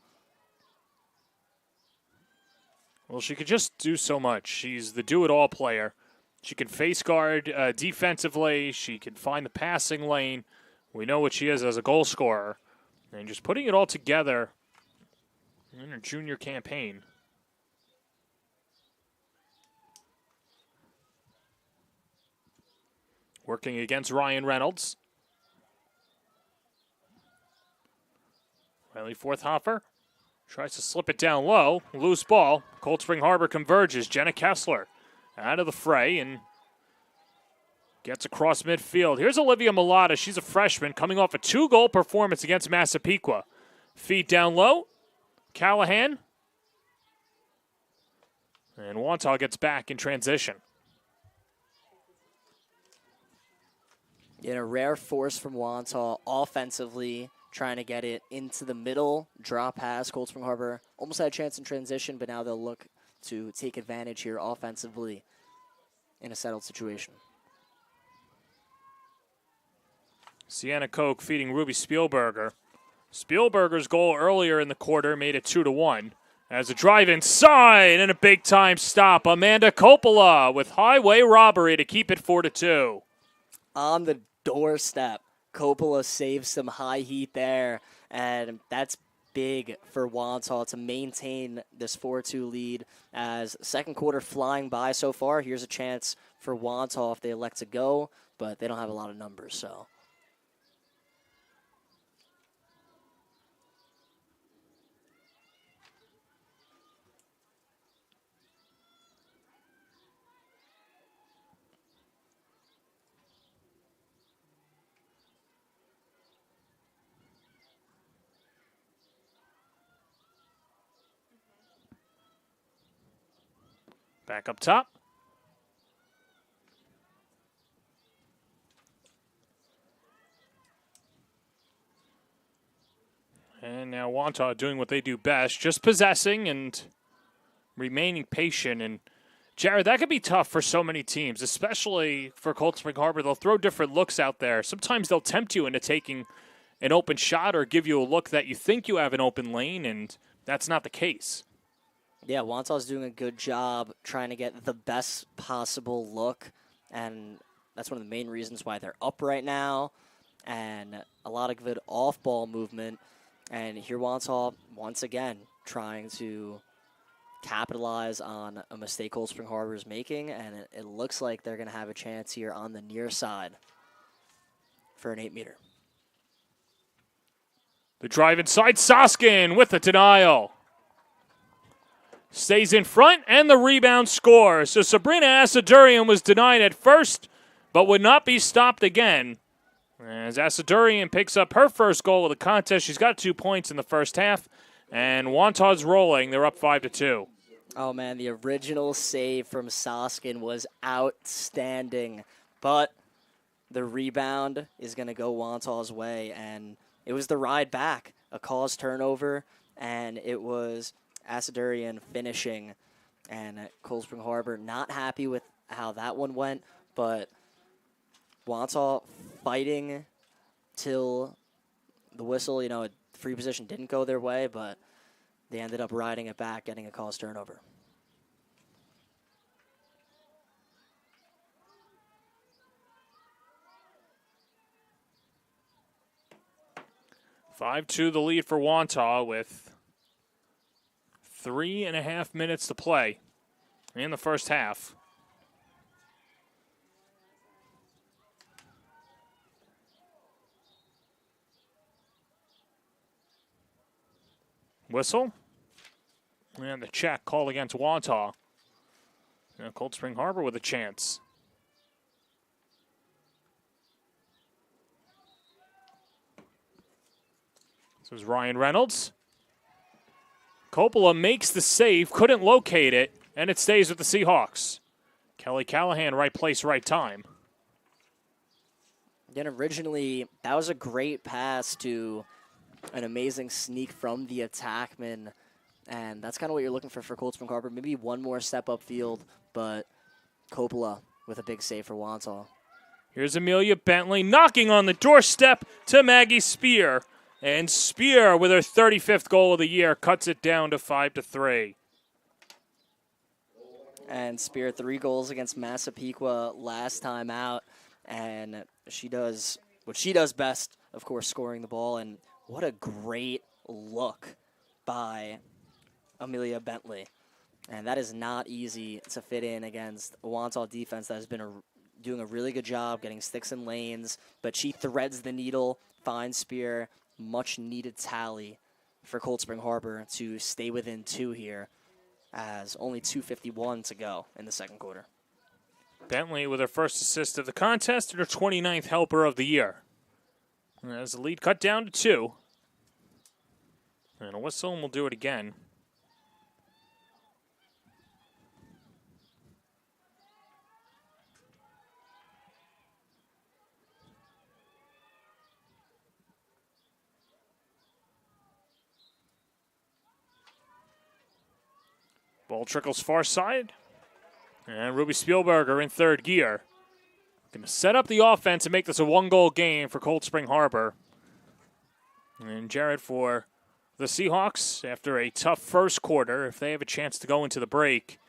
Speaker 4: Well, she could just do so much. She's the do-it-all player. She can face guard defensively. She can find the passing lane. We know what she is as a goal scorer. And just putting it all together in her junior campaign. Working against Ryan Reynolds. Riley Forthhofer tries to slip it down low. Loose ball. Cold Spring Harbor converges. Jenna Kessler out of the fray and gets across midfield. Here's Olivia Mulata. She's a freshman coming off a 2-goal performance against Massapequa. Feed down low. Callahan. And Wantagh gets back in transition.
Speaker 5: In a rare force from Wantagh offensively, trying to get it into the middle, draw pass. Cold Spring Harbor almost had a chance in transition, but now they'll look to take advantage here offensively in a settled situation.
Speaker 4: Sienna Koch feeding Ruby Spielberger. Spielberger's goal earlier in the quarter made it 2-1. As a drive inside and a big-time stop, Amanda Coppola with highway robbery to keep it 4-2.
Speaker 5: On the doorstep, Coppola saves some high heat there, and that's big for Wantagh to maintain this 4-2 lead. As second quarter flying by so far, here's a chance for Wantagh if they elect to go, but they don't have a lot of numbers, so.
Speaker 4: Back up top. And now Wantagh doing what they do best, just possessing and remaining patient. And Jared, that could be tough for so many teams, especially for Cold Spring Harbor. They'll throw different looks out there. Sometimes they'll tempt you into taking an open shot or give you a look that you think you have an open lane, and that's not the case.
Speaker 5: Yeah, Wantaugh's doing a good job trying to get the best possible look, and that's one of the main reasons why they're up right now, and a lot of good off-ball movement. And here Wantagh, once again, trying to capitalize on a mistake Cold Spring Harbor is making, and it looks like they're going to have a chance here on the near side for an 8-meter.
Speaker 4: The drive inside, Soskin with the denial. Stays in front, and the rebound scores. So Sabrina Asadurian was denied at first, but would not be stopped again. As Asadurian picks up her first goal of the contest, she's got 2 points in the first half, and Wantaugh's rolling. They're up 5-2.
Speaker 5: Oh, man, the original save from Soskin was outstanding, but the rebound is going to go Wantaugh's way, and it was the ride back, a caused turnover, and it was Asadurian finishing, and Cold Spring Harbor not happy with how that one went, but Wantagh fighting till the whistle. You know, free position didn't go their way, but they ended up riding it back, getting a caused turnover.
Speaker 4: 5-2 the lead for Wantagh with 3.5 minutes to play in the first half. Whistle. And the check called against Wantagh. Now Cold Spring Harbor with a chance. This is Ryan Reynolds. Coppola makes the save, couldn't locate it, and it stays with the Seahawks. Kelly Callahan, right place, right time.
Speaker 5: Again, originally, that was a great pass to an amazing sneak from the attackman, and that's kind of what you're looking for Cold Spring Harbor. Maybe one more step upfield, but Coppola with a big save for Wantagh.
Speaker 4: Here's Amelia Bentley knocking on the doorstep to Maggie Spear. And Spear, with her 35th goal of the year, cuts it down to 5-3.
Speaker 5: And Spear, 3 goals against Massapequa last time out. And she does what she does best, of course, scoring the ball. And what a great look by Amelia Bentley. And that is not easy to fit in against a Wantagh defense that has been doing a really good job getting sticks and lanes. But she threads the needle, finds Spear. Much needed tally for Cold Spring Harbor to stay within 2 here, as only 2:51 to go in the second quarter.
Speaker 4: Bentley with her first assist of the contest and her 29th helper of the year. As the lead cut down to 2. And a whistle, and we'll do it again. Ball trickles far side. And Ruby Spielberger in third gear. Going to set up the offense and make this a 1-goal game for Cold Spring Harbor. And Jared, for the Seahawks, after a tough first quarter, if they have a chance to go into the break,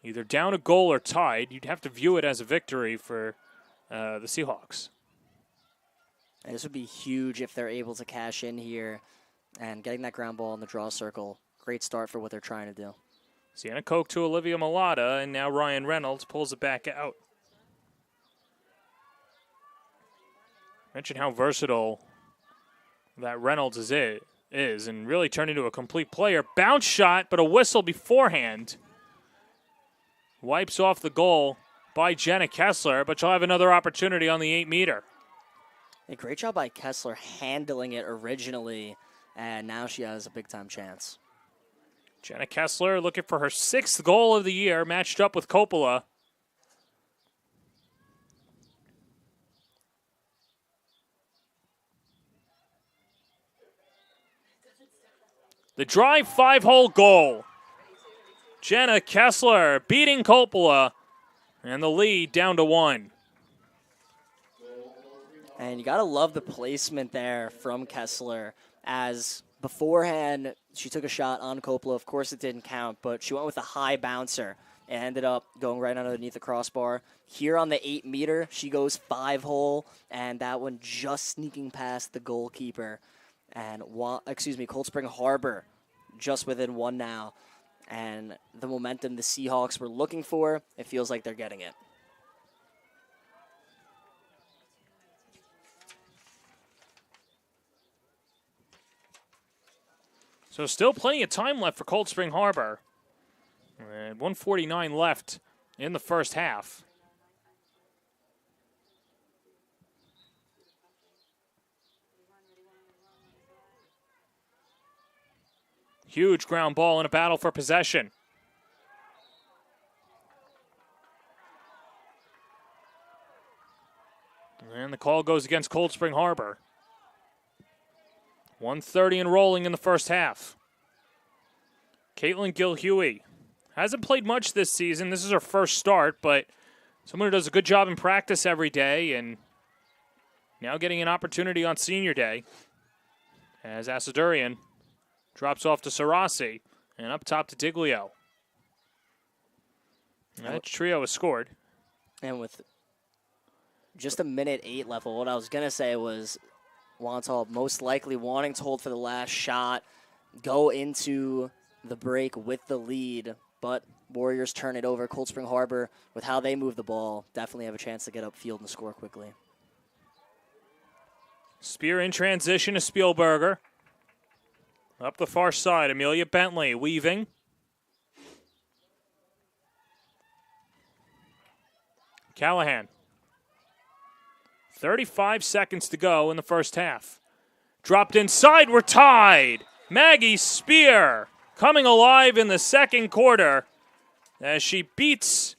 Speaker 4: either down a goal or tied, you'd have to view it as a victory for the Seahawks.
Speaker 5: And this would be huge if they're able to cash in here and getting that ground ball in the draw circle. Great start for what they're trying to do.
Speaker 4: Sienna Koch to Olivia Malata, and now Ryan Reynolds pulls it back out. Mention how versatile that Reynolds is and really turned into a complete player. Bounce shot, but a whistle beforehand. Wipes off the goal by Jenna Kessler, but she'll have another opportunity on the 8-meter.
Speaker 5: A great job by Kessler handling it originally, and now she has a big-time chance.
Speaker 4: Jenna Kessler looking for her 6th goal of the year, matched up with Coppola. The drive 5-hole goal. Jenna Kessler beating Coppola, and the lead down to 1.
Speaker 5: And you got to love the placement there from Kessler, as beforehand she took a shot on Coppola. Of course it didn't count, but she went with a high bouncer and ended up going right underneath the crossbar. Here on the 8-meter, she goes 5-hole, and that one just sneaking past the goalkeeper. And Cold Spring Harbor just within 1 now. And the momentum the Seahawks were looking for, it feels like they're getting it.
Speaker 4: So still plenty of time left for Cold Spring Harbor. And 1:49 left in the first half. Huge ground ball in a battle for possession. And the call goes against Cold Spring Harbor. 1:30 and rolling in the first half. Caitlin Gilhuey hasn't played much this season. This is her first start, but someone who does a good job in practice every day and now getting an opportunity on senior day as Asadurian drops off to Sarasi and up top to Diglio. That trio has scored.
Speaker 5: And with just a minute 8 left, what I was going to say was Wantagh most likely wanting to hold for the last shot, go into the break with the lead, but Warriors turn it over. Cold Spring Harbor, with how they move the ball, definitely have a chance to get upfield and score quickly.
Speaker 4: Spear in transition to Spielberger. Up the far side, Amelia Bentley weaving. Callahan. 35 seconds to go in the first half. Dropped inside, we're tied. Maggie Spear coming alive in the second quarter as she beats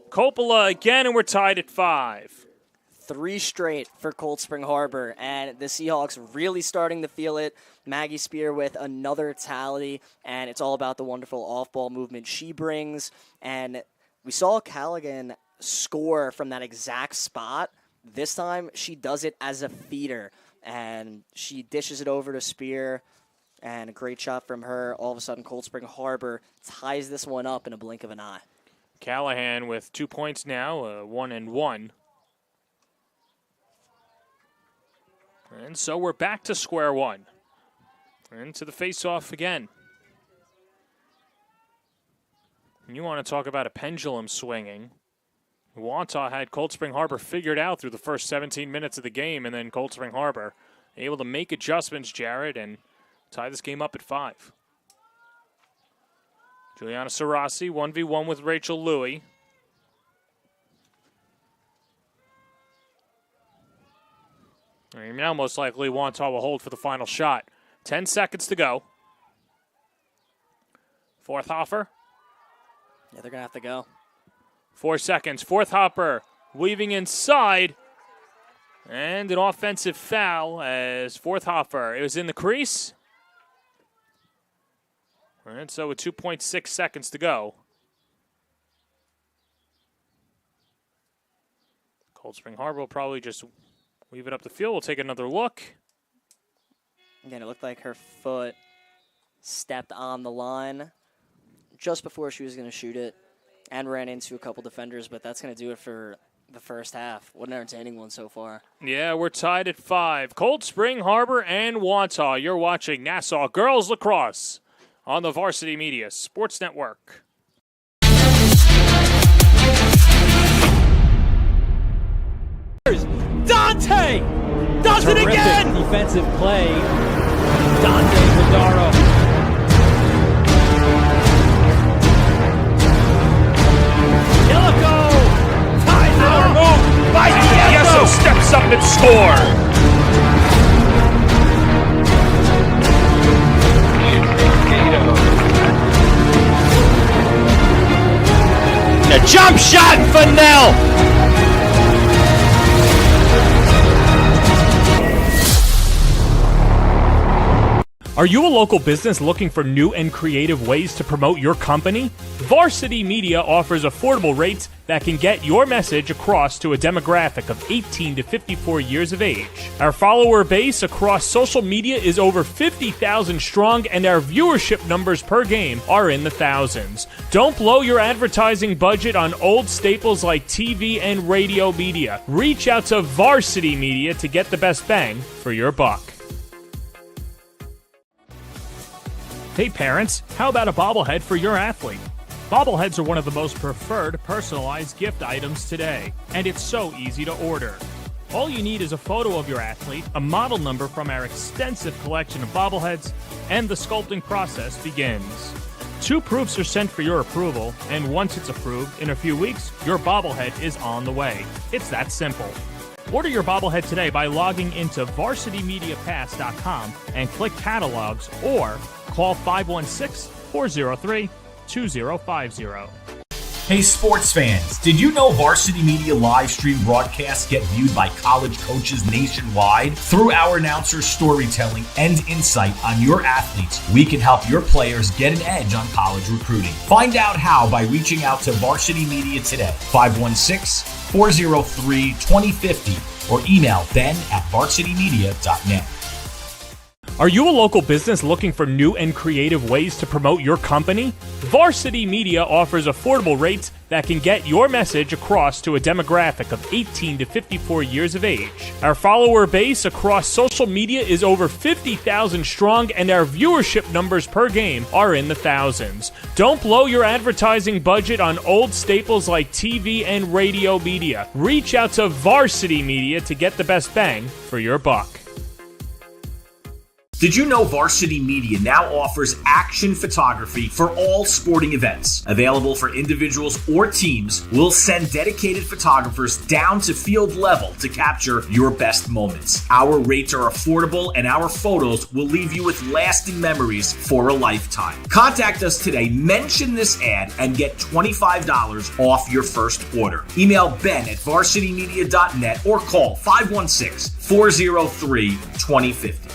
Speaker 4: Coppola again, and we're tied at 5.
Speaker 5: 3 straight for Cold Spring Harbor, and the Seahawks really starting to feel it. Maggie Spear with another tally, and it's all about the wonderful off-ball movement she brings. And we saw Callaghan score from that exact spot. This time, she does it as a feeder, and she dishes it over to Spear, and a great shot from her. All of a sudden, Cold Spring Harbor ties this one up in a blink of an eye.
Speaker 4: Callahan with 2 points now, 1-1. And so we're back to square one. Into the face-off again. You want to talk about a pendulum swinging. Wantagh had Cold Spring Harbor figured out through the first 17 minutes of the game, and then Cold Spring Harbor able to make adjustments, Jared, and tie this game up at 5. Juliana Sarasi, 1v1 with Rachel Louie. And now most likely Wantagh will hold for the final shot. 10 seconds to go. Forthhoffer.
Speaker 5: Yeah, they're going to have to go.
Speaker 4: 4 seconds. Forthhopper weaving inside. And an offensive foul as Forthhopper. It was in the crease. And so with 2.6 seconds to go. Cold Spring Harbor will probably just weave it up the field. We'll take another look.
Speaker 5: Again, it looked like her foot stepped on the line just before she was going to shoot it and ran into a couple defenders, but that's going to do it for the first half. What an entertaining one so far.
Speaker 4: Yeah, we're tied at 5. Cold Spring Harbor and Wantagh. You're watching Nassau Girls Lacrosse on the Varsity Media Sports Network.
Speaker 3: Dante does
Speaker 2: Terrific
Speaker 3: it again!
Speaker 2: Defensive play. Dante Zadaro.
Speaker 3: Yellico ties it up.
Speaker 6: Move by Yeso steps up and score.
Speaker 2: A jump shot for Nell.
Speaker 6: Are you a local business looking for new and creative ways to promote your company? Varsity Media offers affordable rates that can get your message across to a demographic of 18 to 54 years of age. Our follower base across social media is over 50,000 strong, and our viewership numbers per game are in the thousands. Don't blow your advertising budget on old staples like TV and radio media. Reach out to Varsity Media to get the best bang for your buck. Hey parents, how about a bobblehead for your athlete? Bobbleheads are one of the most preferred personalized gift items today, and it's so easy to order. All you need is a photo of your athlete, a model number from our extensive collection of bobbleheads, and the sculpting process begins. 2 proofs are sent for your approval, and once it's approved, in a few weeks, your bobblehead is on the way. It's that simple. Order your bobblehead today by logging into varsitymediapass.com and click catalogs, or call 516-403-2050.
Speaker 7: Hey sports fans, did you know Varsity Media live stream broadcasts get viewed by college coaches nationwide? Through our announcers' storytelling and insight on your athletes, we can help your players get an edge on college recruiting. Find out how by reaching out to Varsity Media today, 516-403-2050, or email ben@varsitymedia.net.
Speaker 6: Are you a local business looking for new and creative ways to promote your company? Varsity Media offers affordable rates that can get your message across to a demographic of 18 to 54 years of age. Our follower base across social media is over 50,000 strong, and our viewership numbers per game are in the thousands. Don't blow your advertising budget on old staples like TV and radio media. Reach out to Varsity Media to get the best bang for your buck.
Speaker 7: Did you know Varsity Media now offers action photography for all sporting events? Available for individuals or teams, we'll send dedicated photographers down to field level to capture your best moments. Our rates are affordable, and our photos will leave you with lasting memories for a lifetime. Contact us today, mention this ad, and get $25 off your first order. Email ben@varsitymedia.net or call 516-403-2050.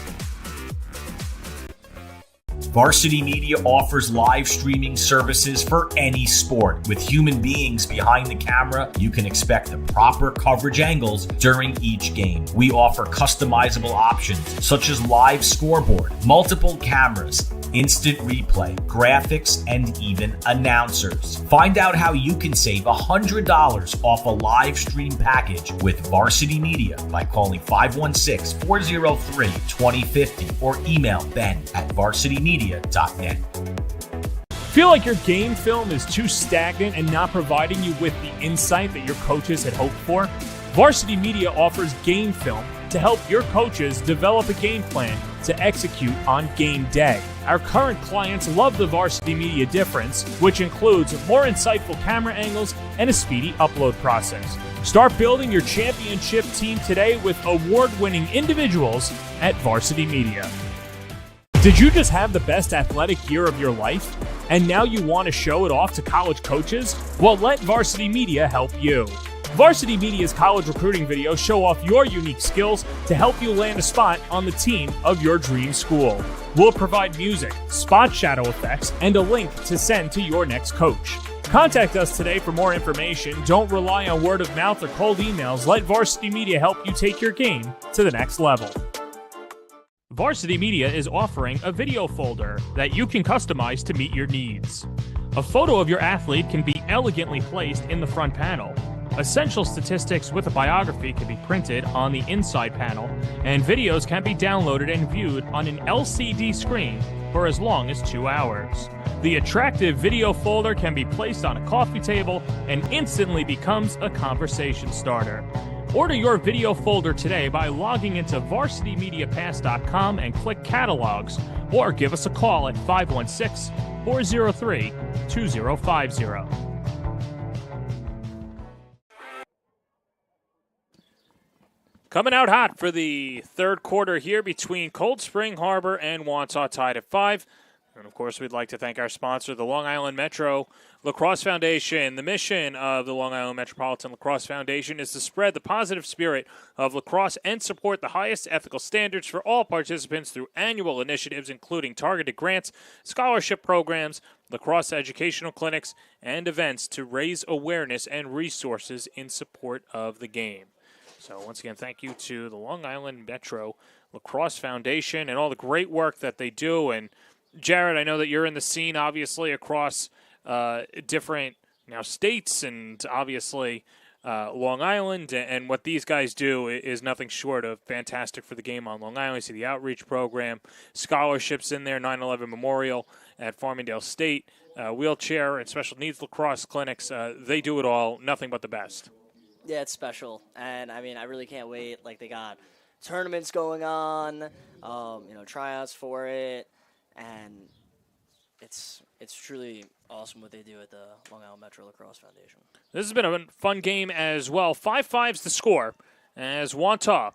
Speaker 7: Varsity Media offers live streaming services for any sport. With human beings behind the camera, you can expect the proper coverage angles during each game. We offer customizable options such as live scoreboard, multiple cameras, instant replay, graphics, and even announcers. Find out how you can save $100 off a live stream package with Varsity Media by calling 516-403-2050 or email ben@varsitymedia.net.
Speaker 6: Feel like your game film is too stagnant and not providing you with the insight that your coaches had hoped for? Varsity Media offers game film to help your coaches develop a game plan to execute on game day. Our current clients love the Varsity Media difference, which includes more insightful camera angles and a speedy upload process. Start building your championship team today with award-winning individuals at Varsity Media. Did you just have the best athletic year of your life, and now you want to show it off to college coaches? Well, let Varsity Media help you. Varsity Media's college recruiting videos show off your unique skills to help you land a spot on the team of your dream school. We'll provide music, spot shadow effects, and a link to send to your next coach. Contact us today for more information. Don't rely on word of mouth or cold emails. Let Varsity Media help you take your game to the next level. Varsity Media is offering a video folder that you can customize to meet your needs. A photo of your athlete can be elegantly placed in the front panel. Essential statistics with a biography can be printed on the inside panel, and videos can be downloaded and viewed on an LCD screen for as long as 2 hours. The attractive video folder can be placed on a coffee table and instantly becomes a conversation starter. Order your video folder today by logging into varsitymediapass.com and click Catalogs, or give us a call at 516-403-2050.
Speaker 4: Coming out hot for the third quarter here between Cold Spring Harbor and Wantagh, tied at 5. And, of course, we'd like to thank our sponsor, the Long Island Metro Lacrosse Foundation. The mission of the Long Island Metropolitan Lacrosse Foundation is to spread the positive spirit of lacrosse and support the highest ethical standards for all participants through annual initiatives, including targeted grants, scholarship programs, lacrosse educational clinics, and events to raise awareness and resources in support of the game. So, once again, thank you to the Long Island Metro Lacrosse Foundation and all the great work that they do. And Jared, I know that you're in the scene, obviously, across different states and obviously Long Island. And what these guys do is nothing short of fantastic for the game on Long Island. You see the outreach program, scholarships in there, 9/11 Memorial at Farmingdale State, wheelchair and special needs lacrosse clinics. They do it all, nothing but the best.
Speaker 5: Yeah, it's special. And, I mean, I really can't wait. Like, they got tournaments going on, tryouts for it. And it's truly awesome what they do at the Long Island Metro Lacrosse Foundation.
Speaker 4: This has been a fun game as well. 5-5's the score as Wantagh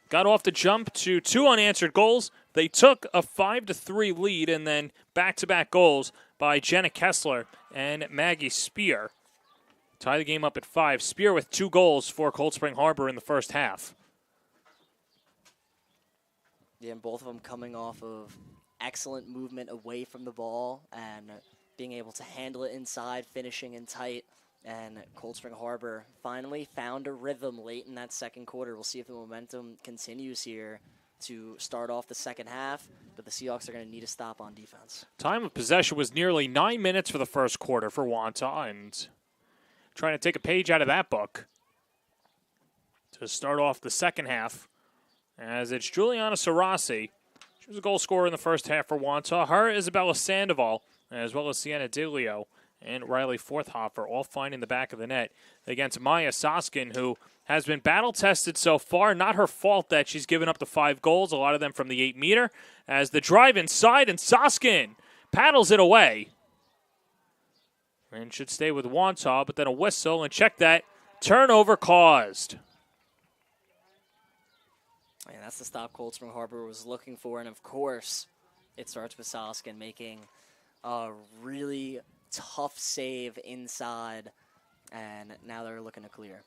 Speaker 4: got off the jump to 2 unanswered goals. They took a 5-3 lead, and then back-to-back goals by Jenna Kessler and Maggie Spear tie the game up at 5. Spear with 2 goals for Cold Spring Harbor in the first half.
Speaker 5: Yeah, and both of them coming off of excellent movement away from the ball and being able to handle it inside, finishing in tight. And Cold Spring Harbor finally found a rhythm late in that second quarter. We'll see if the momentum continues here to start off the second half, but the Seahawks are going to need a stop on defense.
Speaker 4: Time of possession was nearly 9 minutes for the first quarter for Wantagh, and trying to take a page out of that book to start off the second half, as it's Juliana Sarasi. She was a goal scorer in the first half for Wantagh. Her, Isabella Sandoval, as well as Sienna DeLeo and Riley Forthhofer all finding the back of the net against Maya Soskin, who has been battle-tested so far. Not her fault that she's given up the 5 goals, a lot of them from the 8-meter, as the drive inside, and Soskin paddles it away. And should stay with Wantagh, but then a whistle, and check that, turnover caused.
Speaker 5: And that's the stop Cold Spring Harbor was looking for, and of course, it starts with Soskin making a really tough save inside, and now they're looking to clear.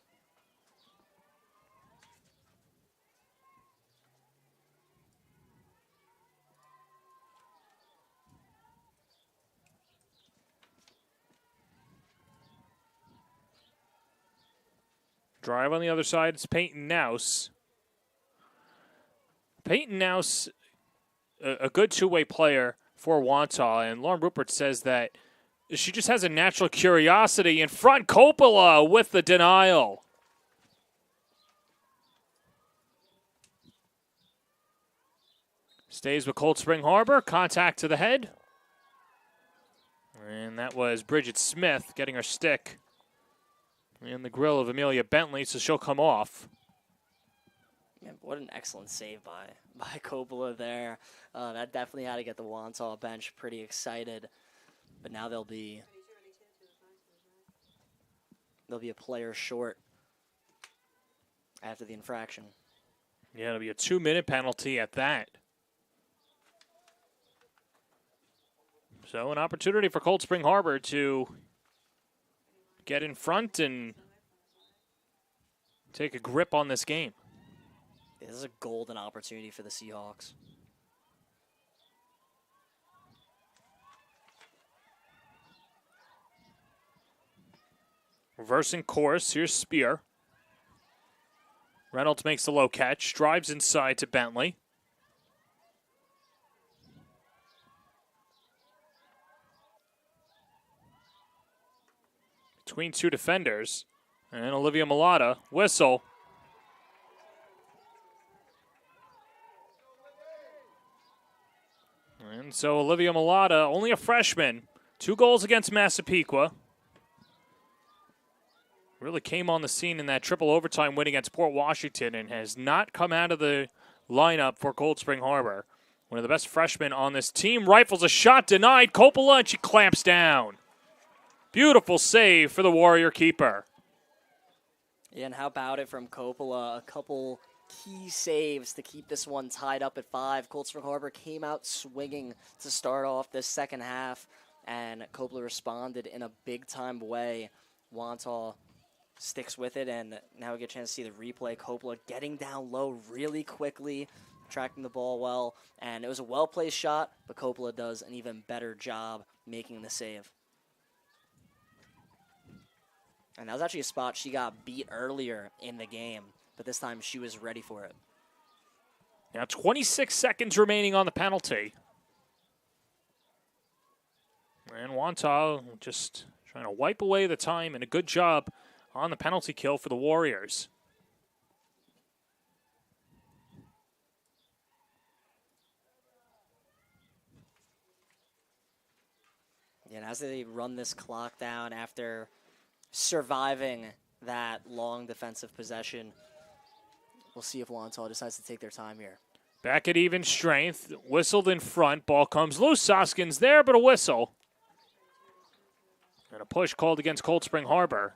Speaker 4: Drive on the other side, it's Peyton Nouse. Peyton Nouse, a good two-way player for Wantagh, and Lauren Rupert says that she just has a natural curiosity. In front, Coppola with the denial. Stays with Cold Spring Harbor, contact to the head. And that was Bridget Smith getting her stick in the grill of Amelia Bentley, so she'll come off.
Speaker 5: Man, what an excellent save by Coppola there. That definitely had to get the Wantagh bench pretty excited. But now they'll be a player short after the infraction.
Speaker 4: Yeah, it'll be a 2-minute penalty at that. So an opportunity for Cold Spring Harbor to get in front and take a grip on this game.
Speaker 5: This is a golden opportunity for the Seahawks.
Speaker 4: Reversing course, here's Spear. Reynolds makes the low catch, drives inside to Bentley. Between two defenders, and Olivia Mulata, whistle. And so Olivia Mulata, only a freshman, 2 goals against Massapequa. Really came on the scene in that triple overtime win against Port Washington and has not come out of the lineup for Cold Spring Harbor. One of the best freshmen on this team. Rifles a shot denied. Coppola, and she clamps down. Beautiful save for the Warrior keeper.
Speaker 5: Yeah, and how about it from Coppola? A couple key saves to keep this one tied up at 5. Cold Spring Harbor came out swinging to start off this second half, and Coppola responded in a big-time way. Wantagh sticks with it, and now we get a chance to see the replay. Coppola getting down low really quickly, tracking the ball well, and it was a well-placed shot, but Coppola does an even better job making the save. And that was actually a spot she got beat earlier in the game, but this time she was ready for it.
Speaker 4: Now 26 seconds remaining on the penalty. And Wantagh just trying to wipe away the time, and a good job on the penalty kill for the Warriors.
Speaker 5: And as they run this clock down after surviving that long defensive possession, we'll see if Wantagh decides to take their time here.
Speaker 4: Back at even strength, whistled in front, ball comes loose. Soskin's there, but a whistle. And a push called against Cold Spring Harbor.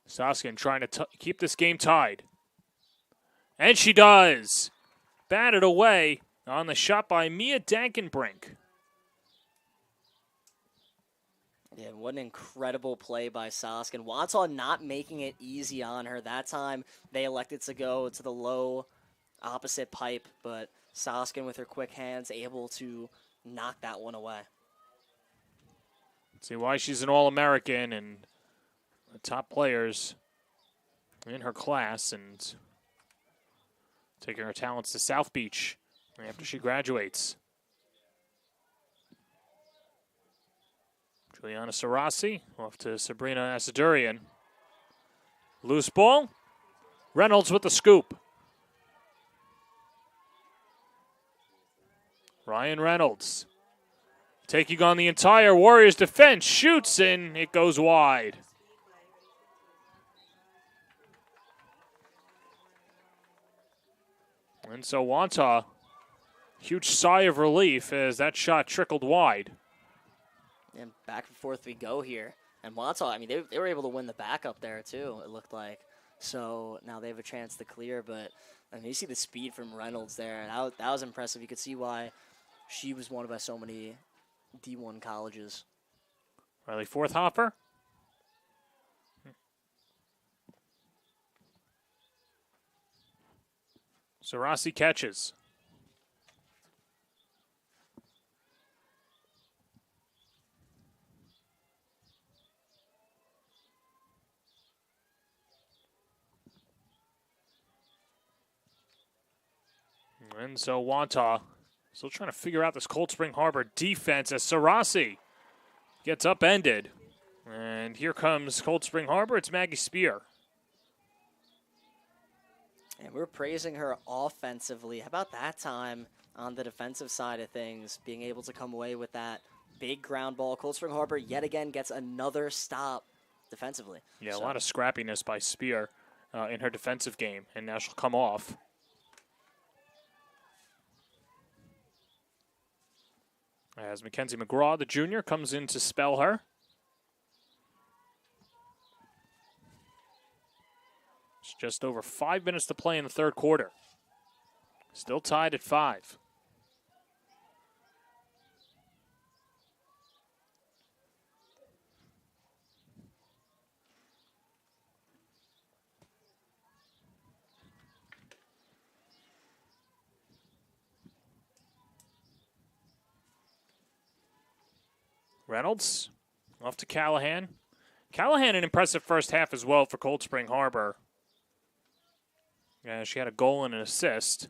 Speaker 4: Soskin trying to keep this game tied. And she does. Batted away on the shot by Mia Dankenbrink.
Speaker 5: Yeah, what an incredible play by Soskin. Wantagh not making it easy on her. That time they elected to go to the low opposite pipe, but Soskin with her quick hands able to knock that one away.
Speaker 4: See why she's an All-American and the top players in her class, and taking her talents to South Beach after she graduates. Juliana Sarasi off to Sabrina Asadurian. Loose ball. Reynolds with the scoop. Ryan Reynolds taking on the entire Warriors defense. Shoots, and it goes wide. And so Wantagh, huge sigh of relief as that shot trickled wide.
Speaker 5: And back and forth we go here. And Wantagh, I mean, they were able to win the back up there, too, it looked like. So now they have a chance to clear. But, I mean, you see the speed from Reynolds there. And that was impressive. You could see why she was wanted by so many D1 colleges.
Speaker 4: Riley Forthhopper. Sarasi catches. And so Wantagh still trying to figure out this Cold Spring Harbor defense as Sarasi gets upended. And here comes Cold Spring Harbor. It's Maggie Spear.
Speaker 5: And we're praising her offensively. How about that time on the defensive side of things, being able to come away with that big ground ball? Cold Spring Harbor yet again gets another stop defensively.
Speaker 4: Yeah, so a lot of scrappiness by Spear in her defensive game, and now she'll come off. As Mackenzie McGraw, the junior, comes in to spell her. It's just over 5 minutes to play in the third quarter. Still tied at 5. Reynolds off to Callahan. Callahan, an impressive first half as well for Cold Spring Harbor. She had a goal and an assist.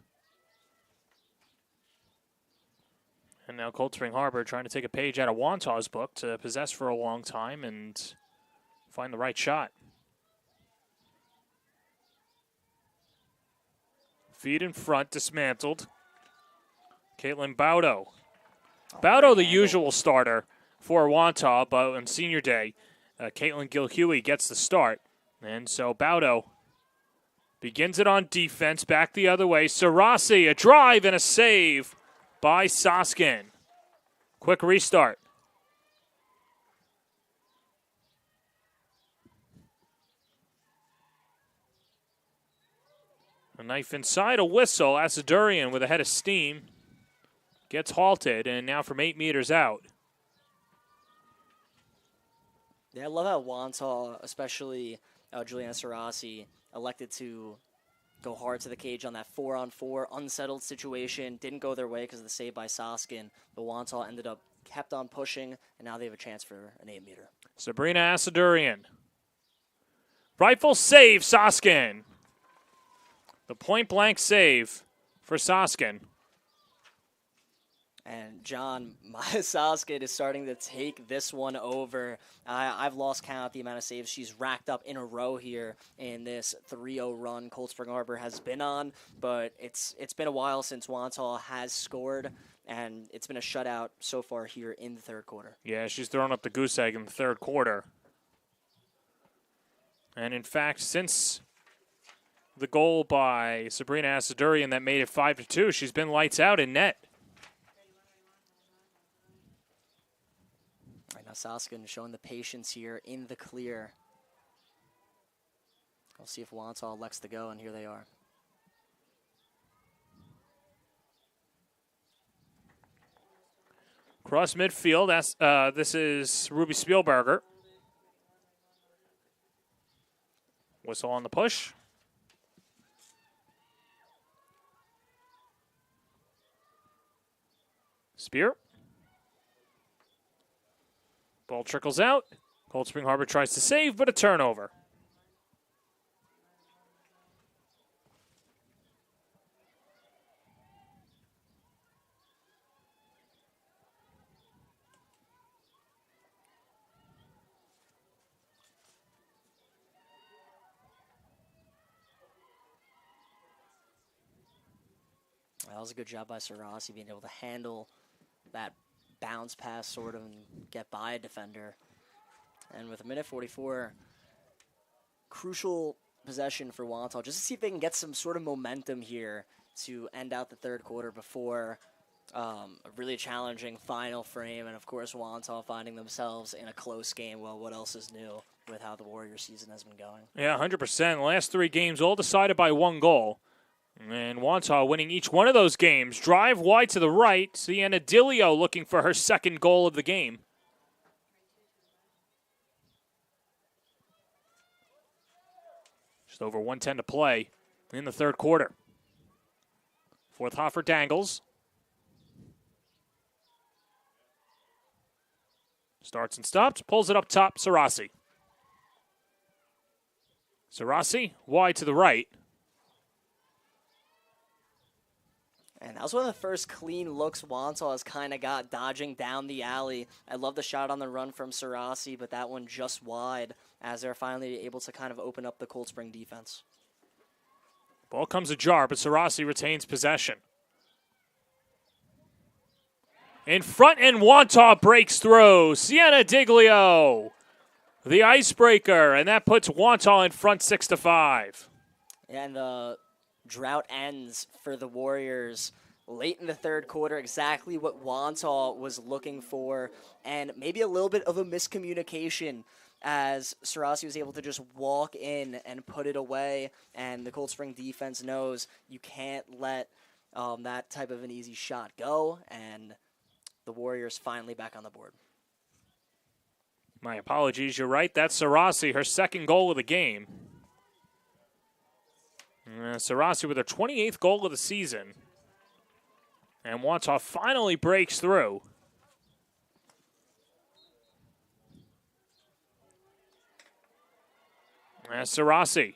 Speaker 4: And now Cold Spring Harbor trying to take a page out of Wantagh's book to possess for a long time and find the right shot. Feed in front, dismantled. Caitlin Baudo. Baudo, the usual starter for Wantagh, but on senior day, Caitlin Gilhuey gets the start. And so Baudo begins it on defense, back the other way. Sarasi, a drive and a save by Soskin. Quick restart. A knife inside, a whistle. Asadurian with a head of steam gets halted, and now from 8 meters out.
Speaker 5: Yeah, I love how Wantagh, especially Juliana Sarasi, elected to go hard to the cage on that 4-on-4 unsettled situation. Didn't go their way because of the save by Soskin, but Wantagh ended up kept on pushing, and now they have a chance for an 8-meter.
Speaker 4: Sabrina Asadurian. Rifle save, Soskin. The point-blank save for Soskin.
Speaker 5: And John, Maya Soskin is starting to take this one over. I've lost count the amount of saves she's racked up in a row here in this 3-0 run Cold Spring Harbor has been on. But it's been a while since Wantagh has scored, and it's been a shutout so far here in the third quarter.
Speaker 4: Yeah, she's thrown up the goose egg in the third quarter. And in fact, since the goal by Sabrina Asadurian that made it 5-2, she's been lights out in net.
Speaker 5: Right now, Soskin showing the patience here in the clear. We'll see if Wantagh elects to go, and here they are.
Speaker 4: Cross midfield, this is Ruby Spielberger. Whistle on the push. Spear. Ball trickles out. Cold Spring Harbor tries to save, but a turnover.
Speaker 5: That was a good job by Sarasi being able to handle that bounce pass sort of and get by a defender. And with a minute 44, crucial possession for Wantagh, just to see if they can get some sort of momentum here to end out the third quarter before a really challenging final frame. And of course, Wantagh finding themselves in a close game. Well, what else is new with how the Warriors season has been going?
Speaker 4: Yeah, 100%. Last 3 games all decided by 1 goal. And Wantagh winning each one of those games. Drive wide to the right. Sienna Dilio looking for her second goal of the game. Just over 1:10 to play in the third quarter. Forthhofer dangles. Starts and stops. Pulls it up top. Sarasi. Sarasi wide to the right.
Speaker 5: And that was one of the first clean looks Wantagh has kind of got, dodging down the alley. I love the shot on the run from Sarasi, but that one just wide as they're finally able to kind of open up the Cold Spring defense.
Speaker 4: Ball comes ajar, but Sarasi retains possession. In front, and Wantagh breaks through. Sienna Diglio, the icebreaker, and that puts Wantagh in front 6-5.
Speaker 5: And the drought ends for the Warriors late in the third quarter, exactly what Wantagh was looking for, and maybe a little bit of a miscommunication as Sarasi was able to just walk in and put it away, and the Cold Spring defense knows you can't let that type of an easy shot go, and the Warriors finally back on the board.
Speaker 4: My apologies, you're right. That's Sarasi, her second goal of the game. Sarasi with her 28th goal of the season. And Wantagh finally breaks through. Sarasi.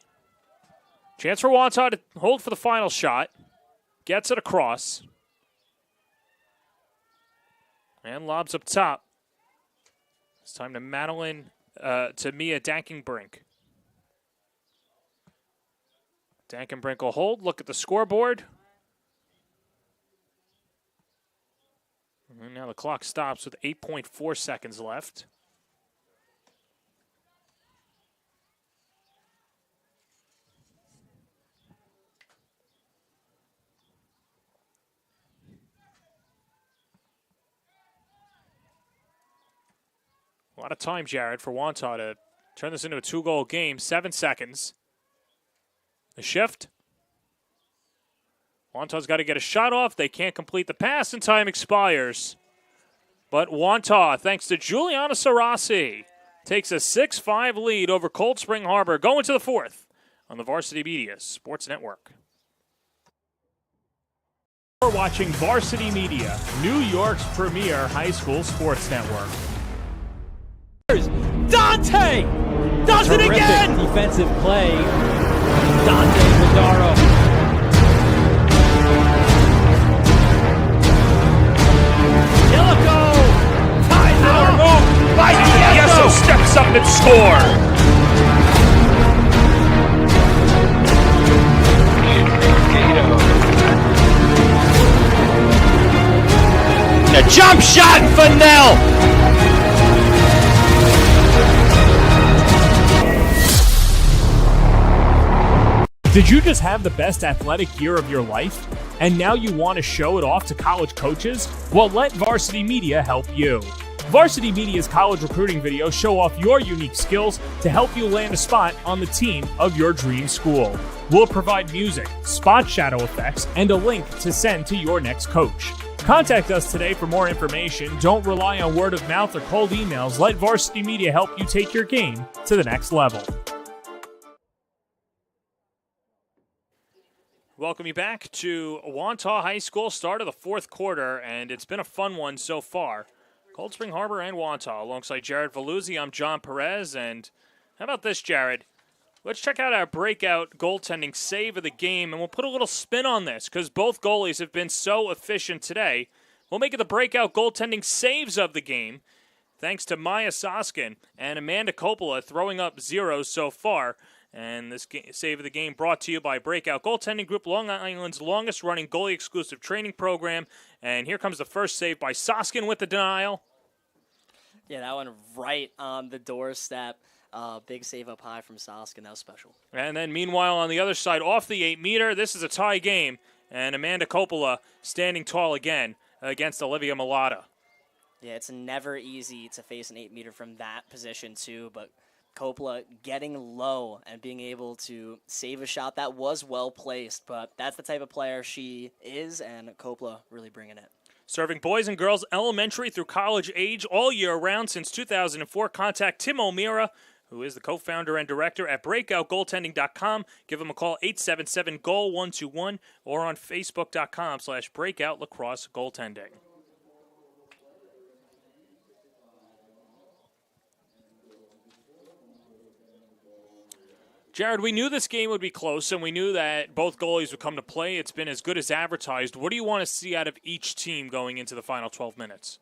Speaker 4: Chance for Wantagh to hold for the final shot. Gets it across. And lobs up top. It's time to to Mia Dankenbrink. Dankenbrink will hold. Look at the scoreboard. And now the clock stops with 8.4 seconds left. A lot of time, Jared, for Wantagh to turn this into a 2-goal game. 7 seconds. The shift. Wantagh's got to get a shot off. They can't complete the pass, and time expires. But Wantagh, thanks to Juliana Sarasi, takes a 6-5 lead over Cold Spring Harbor, going to the fourth on the Varsity Media Sports Network.
Speaker 6: You're watching Varsity Media, New York's premier high school sports network.
Speaker 3: Dante does it again!
Speaker 2: Defensive play. Dante Madaro.
Speaker 3: Yellow ties it up.
Speaker 2: Move by Yeso steps up and score. A jump shot for Nell.
Speaker 6: Did you just have the best athletic year of your life? And now you want to show it off to college coaches? Well, let Varsity Media help you. Varsity Media's college recruiting videos show off your unique skills to help you land a spot on the team of your dream school. We'll provide music, spot shadow effects, and a link to send to your next coach. Contact us today for more information. Don't rely on word of mouth or cold emails. Let Varsity Media help you take your game to the next level.
Speaker 4: Welcome you back to Wantagh High School, start of the fourth quarter, and it's been a fun one so far. Cold Spring Harbor and Wantagh. Alongside Jared Veluzzi, I'm John Perez. And how about this, Jared? Let's check out our breakout goaltending save of the game, and we'll put a little spin on this because both goalies have been so efficient today. We'll make it the breakout goaltending saves of the game, thanks to Maya Soskin and Amanda Coppola throwing up zeros so far. And this save of the game brought to you by Breakout Goaltending Group, Long Island's longest-running goalie-exclusive training program. And here comes the first save by Soskin with the denial.
Speaker 5: Yeah, that one right on the doorstep. Big save up high from Soskin. That was special.
Speaker 4: And then meanwhile on the other side, off the 8-meter, this is a tie game. And Amanda Coppola standing tall again against Olivia Malata.
Speaker 5: Yeah, it's never easy to face an 8-meter from that position too, but Coppola getting low and being able to save a shot that was well placed, but that's the type of player she is, and Coppola really bringing it.
Speaker 4: Serving boys and girls elementary through college age all year round since 2004. Contact Tim O'Meara, who is the co-founder and director at BreakoutGoaltending.com. Give him a call, 877-GOAL-121, or on Facebook.com/Breakout Lacrosse Goaltending. Jared, we knew this game would be close, and we knew that both goalies would come to play. It's been as good as advertised. What do you want to see out of each team going into the final 12 minutes?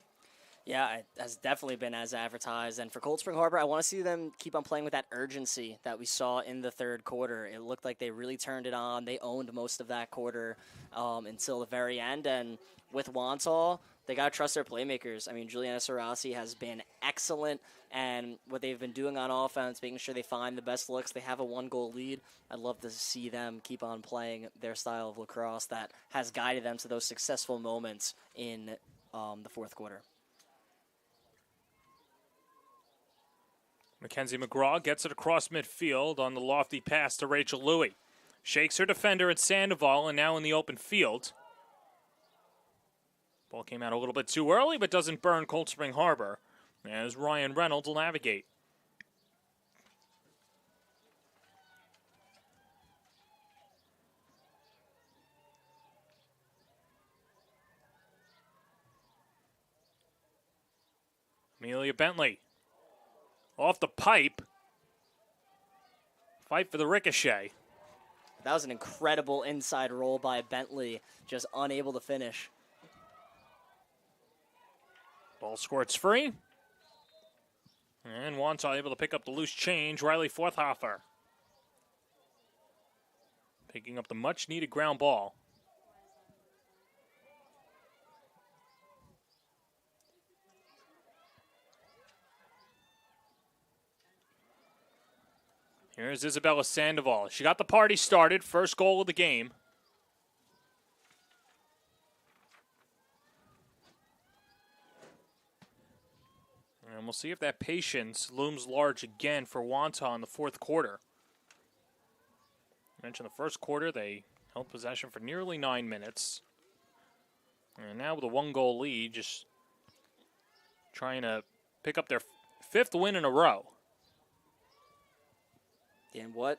Speaker 5: Yeah, it has definitely been as advertised. And for Cold Spring Harbor, I want to see them keep on playing with that urgency that we saw in the third quarter. It looked like they really turned it on. They owned most of that quarter until the very end. And with Wantagh, they got to trust their playmakers. I mean, Juliana Sarasi has been excellent, and what they've been doing on offense, making sure they find the best looks. They have a 1-goal lead. I'd love to see them keep on playing their style of lacrosse that has guided them to those successful moments in the fourth quarter.
Speaker 4: Mackenzie McGraw gets it across midfield on the lofty pass to Rachel Louie. Shakes her defender at Sandoval, and now in the open field. Ball came out a little bit too early, but doesn't burn Cold Spring Harbor, as Ryan Reynolds will navigate. Amelia Bentley off the pipe. Fight for the ricochet.
Speaker 5: That was an incredible inside roll by Bentley, just unable to finish.
Speaker 4: Ball squirts free. And Wantagh able to pick up the loose change. Riley Forthhofer picking up the much-needed ground ball. Here's Isabella Sandoval. She got the party started. First goal of the game. And we'll see if that patience looms large again for Wantagh in the fourth quarter. I mentioned the first quarter, they held possession for nearly 9 minutes. And now with a 1-goal lead, just trying to pick up their 5th win in a row.
Speaker 5: And what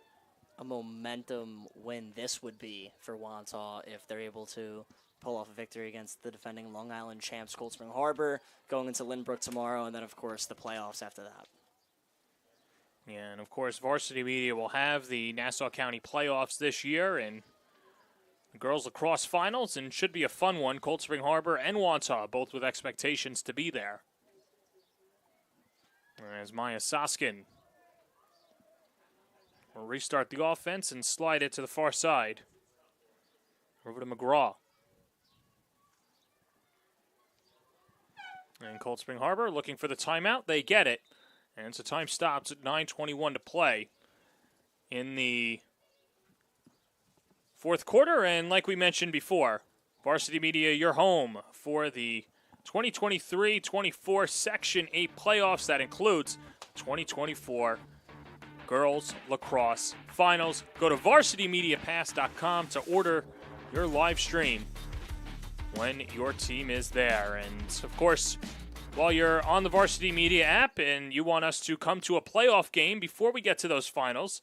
Speaker 5: a momentum win this would be for Wantagh if they're able to pull off a victory against the defending Long Island champs, Cold Spring Harbor, going into Lynbrook tomorrow, and then, of course, the playoffs after that.
Speaker 4: Yeah, and, of course, Varsity Media will have the Nassau County playoffs this year and the girls lacrosse finals, and should be a fun one. Cold Spring Harbor and Wantagh, both with expectations to be there. As Maya Soskin will restart the offense and slide it to the far side. Over to McGraw. And Cold Spring Harbor looking for the timeout. They get it. And so time stops at 9:21 to play in the fourth quarter. And like we mentioned before, Varsity Media, your home for the 2023-24 Section 8 playoffs. That includes 2024 Girls Lacrosse Finals. Go to varsitymediapass.com to order your live stream when your team is there. And, of course, while you're on the Varsity Media app and you want us to come to a playoff game before we get to those finals,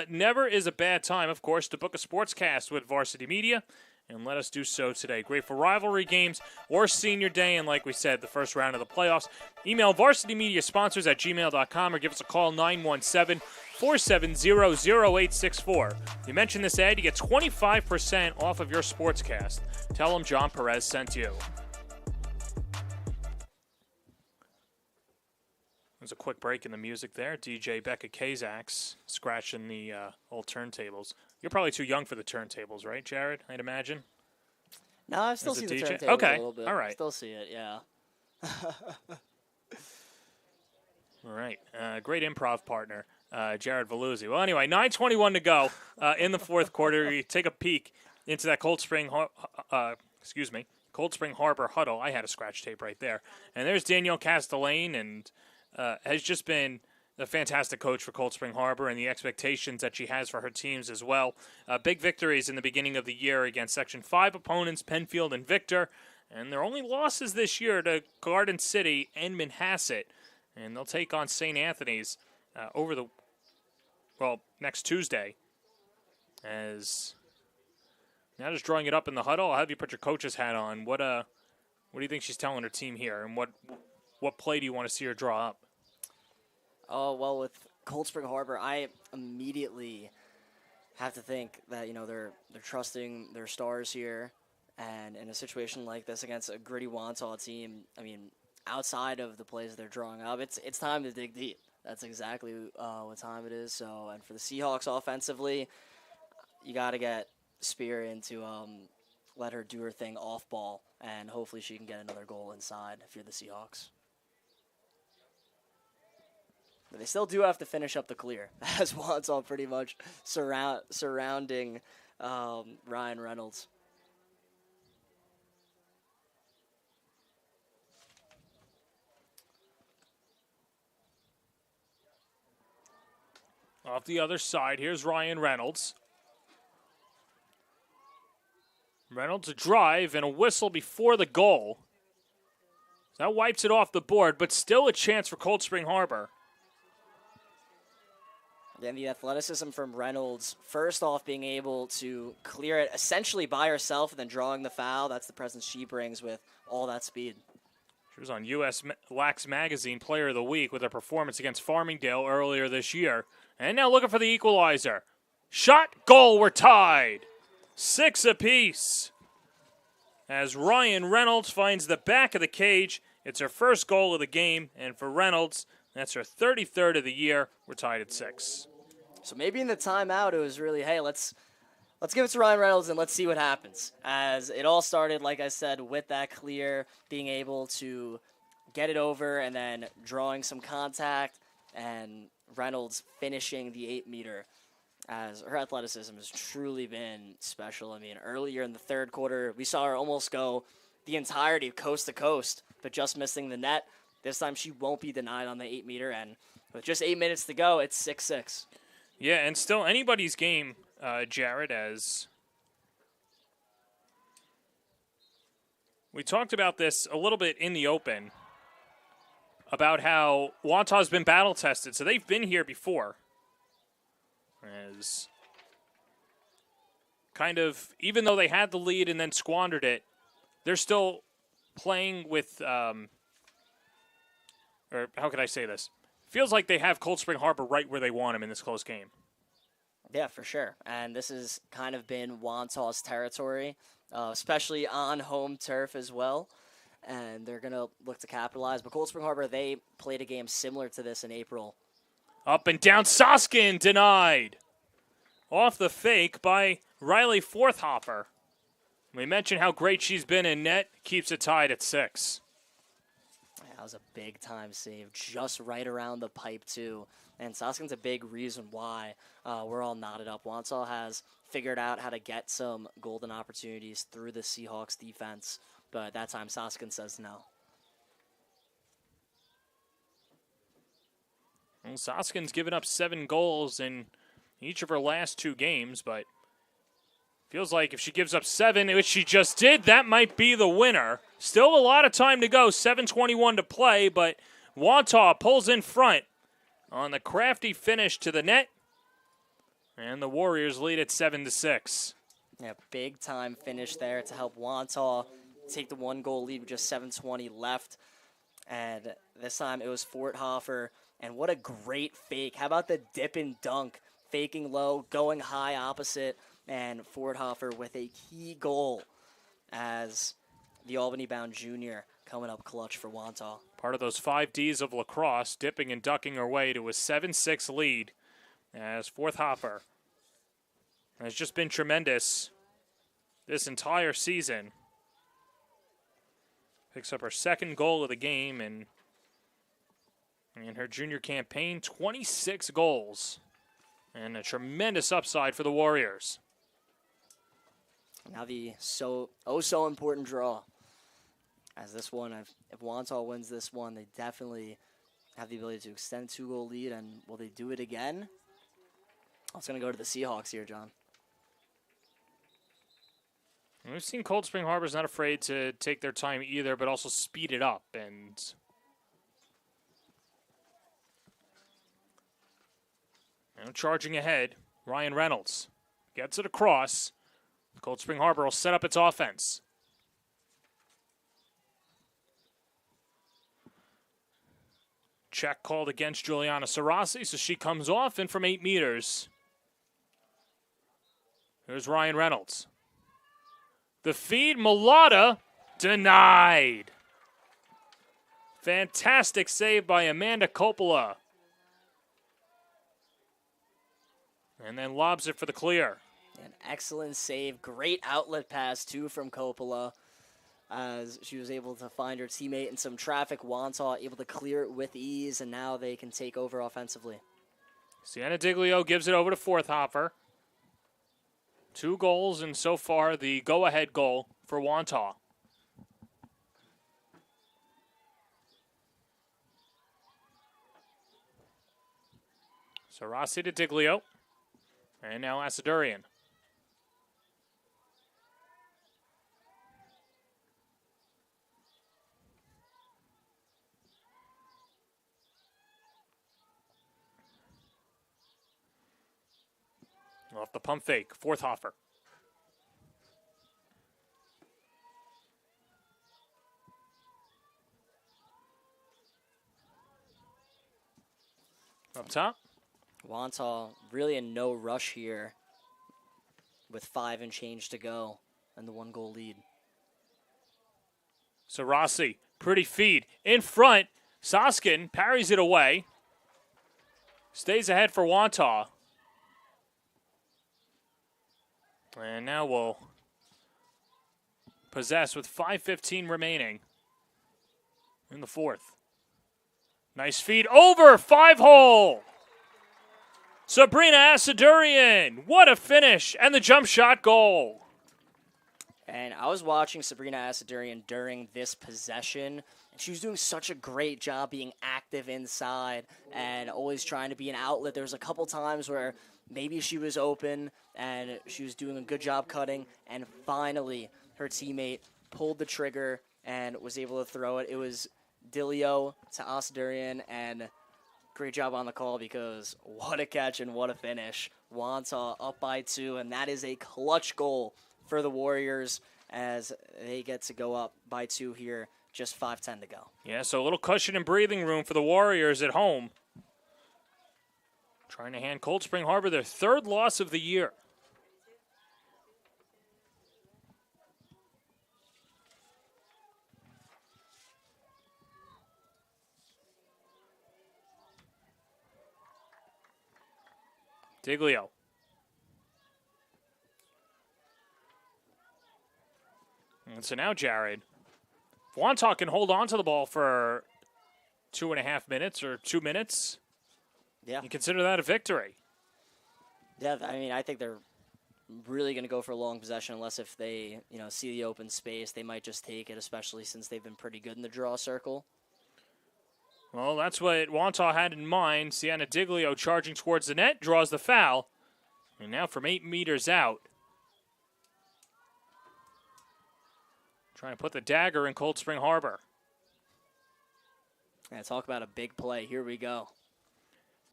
Speaker 4: never is a bad time, of course, to book a sportscast with Varsity Media. and let us do so today. Great for rivalry games or senior day, and like we said, the first round of the playoffs. Email varsitymediasponsors@gmail.com or give us a call, 917-470-0864. You mention this ad, you get 25% off of your sportscast. Tell them John Perez sent you. There's a quick break in the music there. DJ Becca Kazak's scratching the old turntables. You're probably too young for the turntables, right, Jared? I'd imagine.
Speaker 5: No, I still
Speaker 4: As a
Speaker 5: see the
Speaker 4: DJ?
Speaker 5: turntable
Speaker 4: Okay,
Speaker 5: a little bit.
Speaker 4: all right.
Speaker 5: Still see it, yeah.
Speaker 4: All right. Great improv partner, Jared Veluzzi. Well, anyway, 9:21 to go in the fourth quarter. We take a peek into that Cold Spring Harbor huddle. I had a scratch tape right there. And there's Danielle Castellane, and has just been a fantastic coach for Cold Spring Harbor and the expectations that she has for her teams as well. Big victories in the beginning of the year against Section 5 opponents, Penfield and Victor. And their only losses this year to Garden City and Manhasset. And they'll take on St. Anthony's next Tuesday. As now just drawing it up in the huddle, I'll have you put your coach's hat on. What do you think she's telling her team here? And what play do you want to see her draw up?
Speaker 5: Oh, well, with Cold Spring Harbor, I immediately have to think that, they're trusting their stars here. And in a situation like this against a gritty Wantagh team, outside of the plays they're drawing up, it's time to dig deep. That's exactly what time it is. So, and for the Seahawks offensively, you got to get Spear in to let her do her thing off ball, and hopefully she can get another goal inside if you're the Seahawks. But they still do have to finish up the clear, as Wantagh pretty much surrounding Ryan Reynolds.
Speaker 4: Off the other side, here's Ryan Reynolds. Reynolds a drive and a whistle before the goal. That wipes it off the board, but still a chance for Cold Spring Harbor.
Speaker 5: And the athleticism from Reynolds, first off being able to clear it essentially by herself and then drawing the foul. That's the presence she brings with all that speed.
Speaker 4: She was on U.S. Lax Magazine Player of the Week with her performance against Farmingdale earlier this year. And now looking for the equalizer. Shot, goal, we're tied. 6 apiece. As Ryan Reynolds finds the back of the cage. It's her first goal of the game. And for Reynolds, that's her 33rd of the year. We're tied at 6.
Speaker 5: So maybe in the timeout, it was really, hey, let's give it to Ryan Reynolds and let's see what happens. As it all started, like I said, with that clear, being able to get it over and then drawing some contact and Reynolds finishing the 8-meter. As her athleticism has truly been special. Earlier in the third quarter, we saw her almost go the entirety of coast to coast, but just missing the net. This time she won't be denied on the 8-meter, and with just 8 minutes to go, it's 6-6.
Speaker 4: Yeah, and still anybody's game, Jared, as we talked about this a little bit in the open, about how Wantagh's been battle-tested, so they've been here before. As kind of, even though they had the lead and then squandered it, they're still playing with, or how can I say this? Feels like they have Cold Spring Harbor right where they want them in this close game.
Speaker 5: Yeah, for sure. And this has kind of been Wantagh's territory, especially on home turf as well. And they're going to look to capitalize. But Cold Spring Harbor, they played a game similar to this in April.
Speaker 4: Up and down, Soskin denied. Off the fake by Riley Forthhopper. We mentioned how great she's been in net. Keeps it tied at 6.
Speaker 5: That was a big-time save, just right around the pipe, too. And Soskin's a big reason why we're all knotted up. Wantagh has figured out how to get some golden opportunities through the Seahawks defense, but that time Soskin says no.
Speaker 4: Well, Soskin's given up 7 goals in each of her last 2 games, but feels like if she gives up 7, which she just did, that might be the winner. Still a lot of time to go, 7:21 to play, but Wantagh pulls in front on the crafty finish to the net, and the Warriors lead at 7-6.
Speaker 5: Yeah, big time finish there to help Wantagh take the 1-goal lead with just 7:20 left. And this time it was Forthofer. And what a great fake. How about the dip and dunk? Faking low, going high opposite. And Forthofer with a key goal as the Albany-bound junior coming up clutch for Wantagh.
Speaker 4: Part of those 5 Ds of lacrosse, dipping and ducking our way to a 7-6 lead as Forthofer has just been tremendous this entire season. Picks up her 2nd goal of the game, and in her junior campaign, 26 goals. And a tremendous upside for the Warriors.
Speaker 5: Now the so important draw. As this one, if Wantagh wins this one, they definitely have the ability to extend 2-goal lead. And will they do it again? It's going to go to the Seahawks here, John.
Speaker 4: We've seen Cold Spring Harbor's not afraid to take their time either, but also speed it up. And charging ahead, Ryan Reynolds gets it across. Cold Spring Harbor will set up its offense. Check called against Juliana Sarasi, so she comes off and from 8 meters. Here's Ryan Reynolds. The feed, Mulata, denied. Fantastic save by Amanda Coppola. And then lobs it for the clear.
Speaker 5: An excellent save. Great outlet pass, too, from Coppola, as she was able to find her teammate in some traffic. Wantagh able to clear it with ease, and now they can take over offensively.
Speaker 4: Sienna Diglio gives it over to Forthofer. 2 goals, and so far the go-ahead goal for Wantagh. Sarasi to Diglio. And now Asadurian. Off the pump fake, Forthofer. Up top.
Speaker 5: Wantagh really in no rush here with 5 and change to go and the 1-goal lead.
Speaker 4: Sarasi, pretty feed. In front, Soskin parries it away. Stays ahead for Wantagh. And now we'll possess with 5:15 remaining in the 4th. Nice feed over 5-hole. Sabrina Asadurian, what a finish, and the jump shot goal.
Speaker 5: And I was watching Sabrina Asadurian during this possession, and she was doing such a great job being active inside and always trying to be an outlet. There was a couple times where maybe she was open and she was doing a good job cutting, and finally her teammate pulled the trigger and was able to throw it. It was Dilio to Asadurian, and great job on the call, because what a catch and what a finish. Wantagh up by 2, and that is a clutch goal for the Warriors as they get to go up by 2 here, just 5:10 to go.
Speaker 4: Yeah, so a little cushion and breathing room for the Warriors at home. Trying to hand Cold Spring Harbor their 3rd loss of the year. Diglio. And so now Jared. Wantagh can hold on to the ball for 2.5 minutes or 2 minutes.
Speaker 5: Yeah.
Speaker 4: You consider that a victory.
Speaker 5: Yeah, I mean, I think they're really going to go for a long possession unless if they, see the open space. They might just take it, especially since they've been pretty good in the draw circle.
Speaker 4: Well, that's what Wantagh had in mind. Sienna Diglio charging towards the net, draws the foul. And now from 8 meters out. Trying to put the dagger in Cold Spring Harbor.
Speaker 5: Yeah, talk about a big play. Here we go.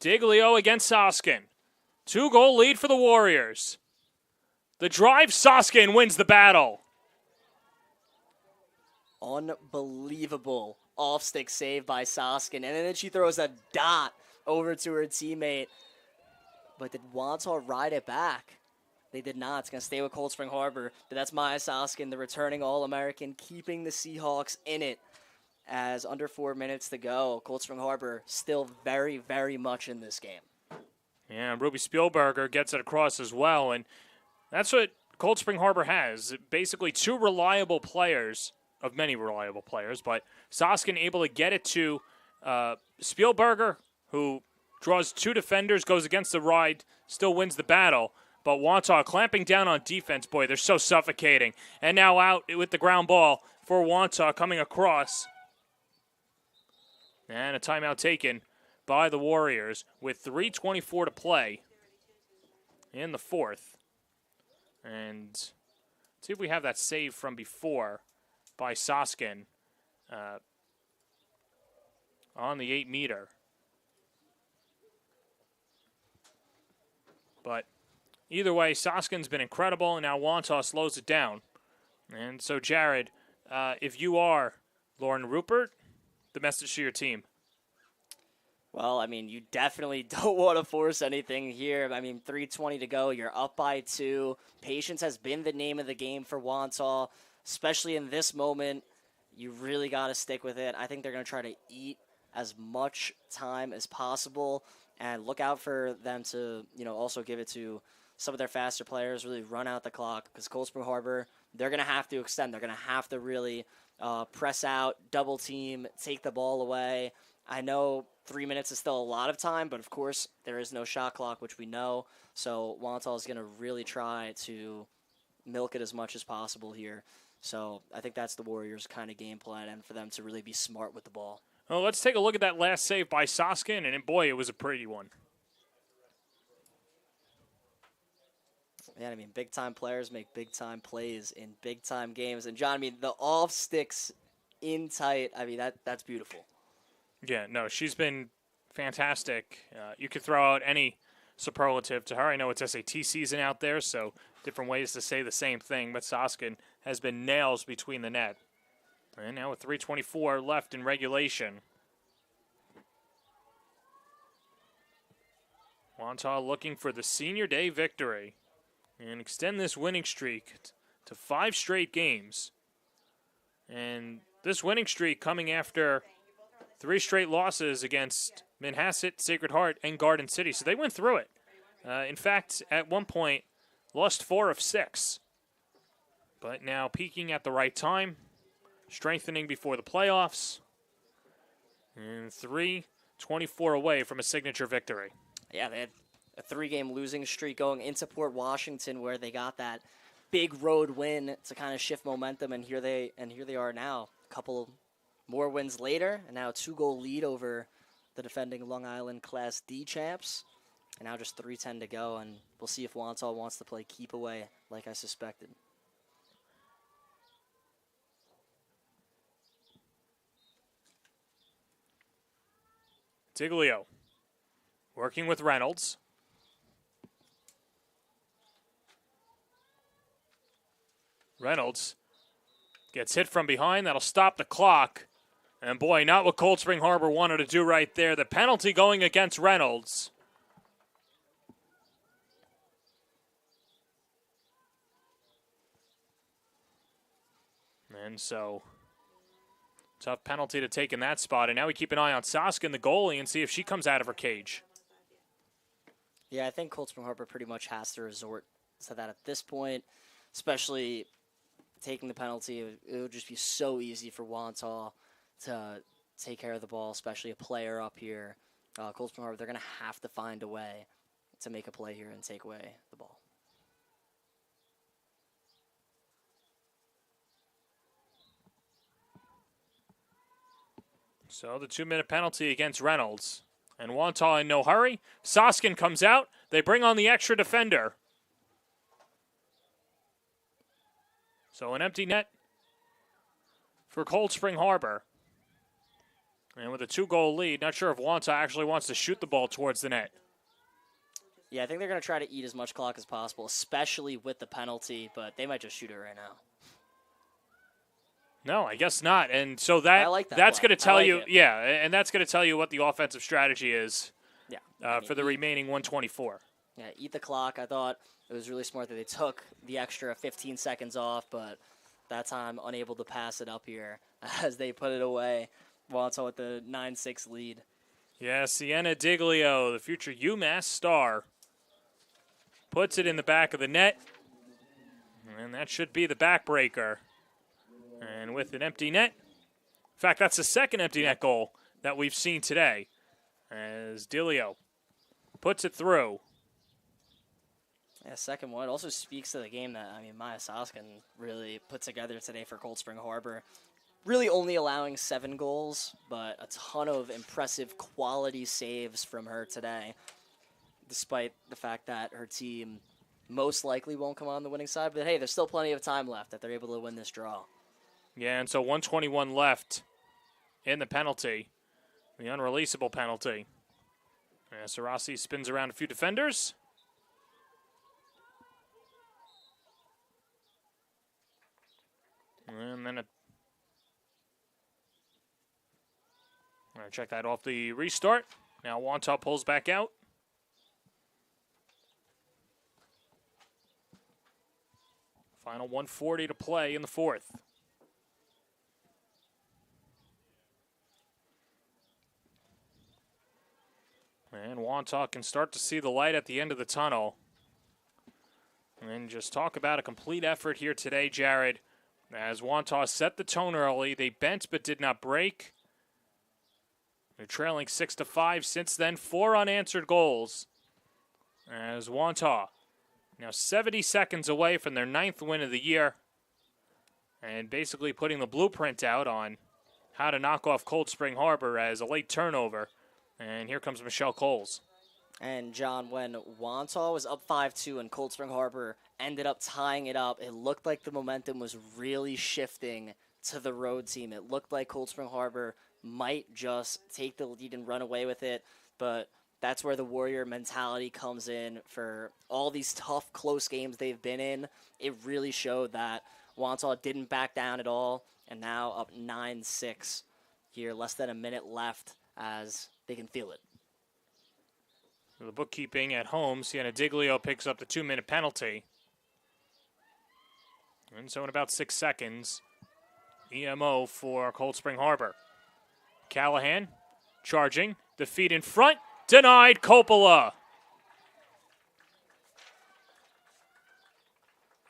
Speaker 4: Diglio against Soskin. 2-goal lead for the Warriors. The drive, Soskin wins the battle.
Speaker 5: Unbelievable off-stick save by Soskin. And then she throws a dot over to her teammate. But did Wantagh ride it back? They did not. It's going to stay with Cold Spring Harbor. But that's Maya Soskin, the returning All-American, keeping the Seahawks in it as under 4 minutes to go. Cold Spring Harbor still very, very much in this game.
Speaker 4: Yeah, Ruby Spielberger gets it across as well. And that's what Cold Spring Harbor has. Basically 2 reliable players, of many reliable players. But Soskin able to get it to Spielberger, who draws 2 defenders, goes against the ride, still wins the battle. But Wantagh clamping down on defense. Boy, they're so suffocating. And now out with the ground ball for Wantagh coming across. And a timeout taken by the Warriors with 3:24 to play in the fourth. And see if we have that save from before by Soskin on the 8-meter. But either way, Soskin's been incredible, and now Wantagh slows it down. And so, Jared, if you are Lauren Rupert, the message to your team.
Speaker 5: Well, I mean, you definitely don't want to force anything here. I mean, 3:20 to go. You're up by 2. Patience has been the name of the game for Wantagh, especially in this moment. You really got to stick with it. I think they're going to try to eat as much time as possible and look out for them to, also give it to some of their faster players, really run out the clock, because Cold Spring Harbor, they're going to have to extend. They're going to have to really press out, double team, take the ball away. I know 3 minutes is still a lot of time, but of course there is no shot clock, which we know. So Wantagh is going to really try to milk it as much as possible here. So I think that's the Warriors' kind of game plan, and for them to really be smart with the ball.
Speaker 4: Well, let's take a look at that last save by Soskin, and boy, it was a pretty one.
Speaker 5: Yeah, I mean, big-time players make big-time plays in big-time games. And, John, I mean, the off-sticks in tight, I mean, that's beautiful.
Speaker 4: Yeah, no, she's been fantastic. You could throw out any superlative to her. I know it's SAT season out there, so different ways to say the same thing, but Soskin has been nails between the net. And now with 3:24 left in regulation. Wantagh looking for the senior day victory and extend this winning streak to 5 straight games. And this winning streak coming after 3 straight losses against Manhasset, Sacred Heart, and Garden City. So they went through it. In fact, at one point, lost 4 of 6. But now peaking at the right time, strengthening before the playoffs, and 3:24 away from a signature victory.
Speaker 5: Yeah, they had a 3-game losing streak going into Port Washington, where they got that big road win to kind of shift momentum, and here they are now. A couple more wins later, and now a 2-goal lead over the defending Long Island Class D champs. And now just 3:10 to go, and we'll see if Wantagh wants to play keep away like I suspected.
Speaker 4: Tiglio working with Reynolds. Reynolds gets hit from behind. That'll stop the clock. And boy, not what Cold Spring Harbor wanted to do right there. The penalty going against Reynolds. And so, tough penalty to take in that spot. And now we keep an eye on Soskin, the goalie, and see if she comes out of her cage.
Speaker 5: Yeah, I think Cold Spring Harbor pretty much has to resort to that at this point, especially taking the penalty. It would just be so easy for Wantagh to take care of the ball, especially a player up here. Cold Spring Harbor, they're going to have to find a way to make a play here and take away the ball.
Speaker 4: So the 2-minute penalty against Reynolds. And Wantagh in no hurry. Soskin comes out. They bring on the extra defender. So an empty net for Cold Spring Harbor. And with a 2-goal lead, not sure if Wantagh actually wants to shoot the ball towards the net.
Speaker 5: Yeah, I think they're going to try to eat as much clock as possible, especially with the penalty, but they might just shoot it right now.
Speaker 4: No, I guess not. And so that's going to tell you, and that's going to tell you what the offensive strategy is for the remaining 124.
Speaker 5: Yeah, eat the clock. I thought it was really smart that they took the extra 15 seconds off, but that time unable to pass it up here as they put it away. Wantagh with the 9-6 lead.
Speaker 4: Yeah, Sienna Diglio, the future UMass star, puts it in the back of the net, and that should be the backbreaker. And with an empty net, in fact, that's the second empty net goal that we've seen today, as Diglio puts it through.
Speaker 5: Yeah, second one. It also speaks to the game that, Maya Soskin really put together today for Cold Spring Harbor. Really only allowing 7 goals, but a ton of impressive quality saves from her today, despite the fact that her team most likely won't come on the winning side. But, hey, there's still plenty of time left that they're able to win this draw.
Speaker 4: Yeah, and so 121 left in the penalty, the unreleasable penalty. Sarasi spins around a few defenders. And then check that off the restart. Now Wantagh pulls back out. Final 140 to play in the fourth. And Wantagh can start to see the light at the end of the tunnel. And just talk about a complete effort here today, Jared. As Wantagh set the tone early, they bent but did not break. They're trailing 6-5 since then. 4 unanswered goals. As Wantagh now 70 seconds away from their 9th win of the year. And basically putting the blueprint out on how to knock off Cold Spring Harbor as a late turnover. And here comes Michelle Coles.
Speaker 5: And, John, when Wantagh was up 5-2 and Cold Spring Harbor ended up tying it up, it looked like the momentum was really shifting to the road team. It looked like Cold Spring Harbor might just take the lead and run away with it, but that's where the Warrior mentality comes in for all these tough, close games they've been in. It really showed that Wantagh didn't back down at all, and now up 9-6 here, less than a minute left as they can feel it.
Speaker 4: The bookkeeping at home, Sienna Diglio picks up the 2-minute penalty. And so in about 6 seconds, EMO for Cold Spring Harbor. Callahan charging, the feed in front, denied Coppola.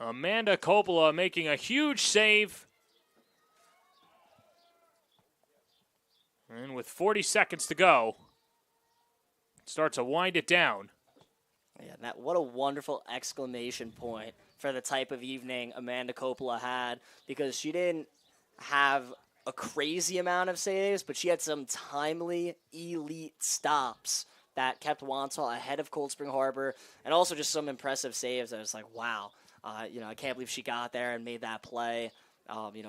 Speaker 4: Amanda Coppola making a huge save. And with 40 seconds to go, start to wind it down.
Speaker 5: Yeah, what a wonderful exclamation point for the type of evening Amanda Coppola had, because she didn't have a crazy amount of saves, but she had some timely, elite stops that kept Wantagh ahead of Cold Spring Harbor, and also just some impressive saves. I was like, wow, I can't believe she got there and made that play.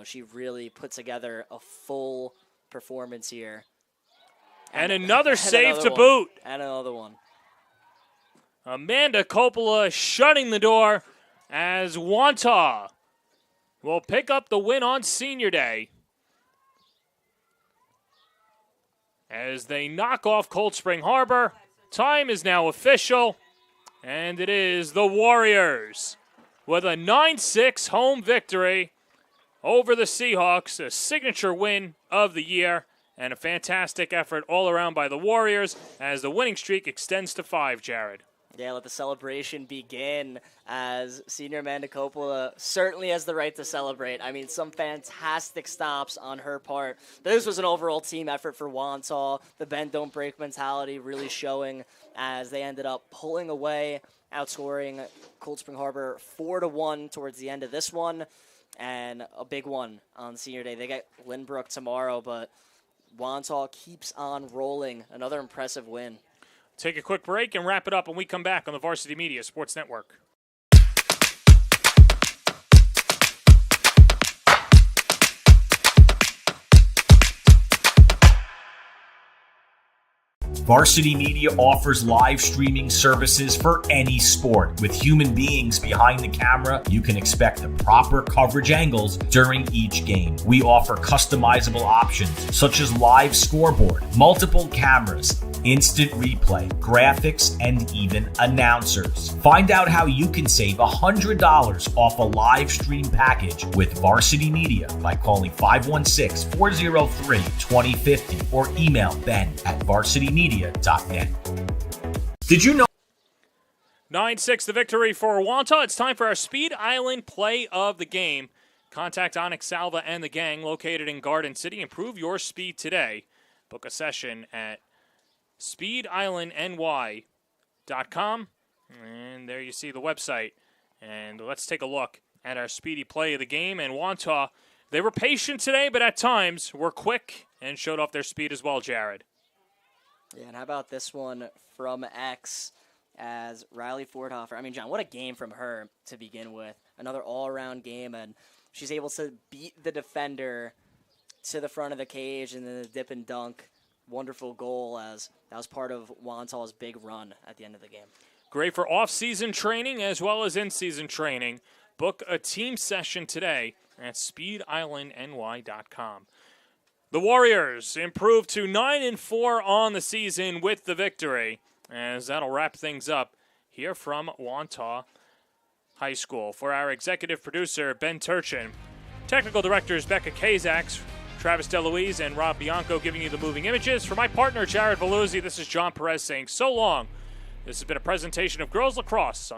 Speaker 5: She really put together a full performance here.
Speaker 4: And another save to boot.
Speaker 5: And another one.
Speaker 4: Amanda Coppola shutting the door as Wantagh will pick up the win on Senior Day as they knock off Cold Spring Harbor. Time is now official, and it is the Warriors with a 9-6 home victory over the Seahawks, a signature win of the year, and a fantastic effort all around by the Warriors as the winning streak extends to 5, Jared.
Speaker 5: Yeah, let the celebration begin as Senior Amanda Coppola certainly has the right to celebrate. Some fantastic stops on her part. This was an overall team effort for Wantagh. The bend, don't break mentality really showing as they ended up pulling away, outscoring Cold Spring Harbor 4-1 towards the end of this one, and a big one on Senior Day. They get Lynbrook tomorrow, but Wantagh keeps on rolling. Another impressive win.
Speaker 4: Take a quick break and wrap it up when we come back on the Varsity Media Sports Network.
Speaker 7: Varsity Media offers live streaming services for any sport. With human beings behind the camera, you can expect the proper coverage angles during each game. We offer customizable options such as live scoreboard, multiple cameras, instant replay, graphics, and even announcers. Find out how you can save $100 off a live stream package with Varsity Media by calling 516-403-2050 or email ben@varsitymedia.net. Did you know?
Speaker 4: 9-6 the victory for Wantagh. It's time for our Speed Island play of the game. Contact Onyx Salva and the gang located in Garden City. Improve your speed today. Book a session at speedislandny.com. And there you see the website. And let's take a look at our speedy play of the game. And Wantagh, they were patient today, but at times were quick and showed off their speed as well, Jared.
Speaker 5: Yeah, and how about this one from X as Riley Fordhofer? I mean, John, what a game from her to begin with. Another all-around game, and she's able to beat the defender to the front of the cage and then the dip and dunk. Wonderful goal, as that was part of Wantagh's big run at the end of the game.
Speaker 4: Great for off-season training as well as in-season training. Book a team session today at speedislandny.com. The Warriors improved to 9-4 on the season with the victory, as that'll wrap things up here from Wantagh High School. For our executive producer, Ben Turchin, technical directors Becca Kazaks, Travis DeLuise, and Rob Bianco giving you the moving images. For my partner, Jared Veluzzi, this is John Perez saying so long. This has been a presentation of Girls Lacrosse on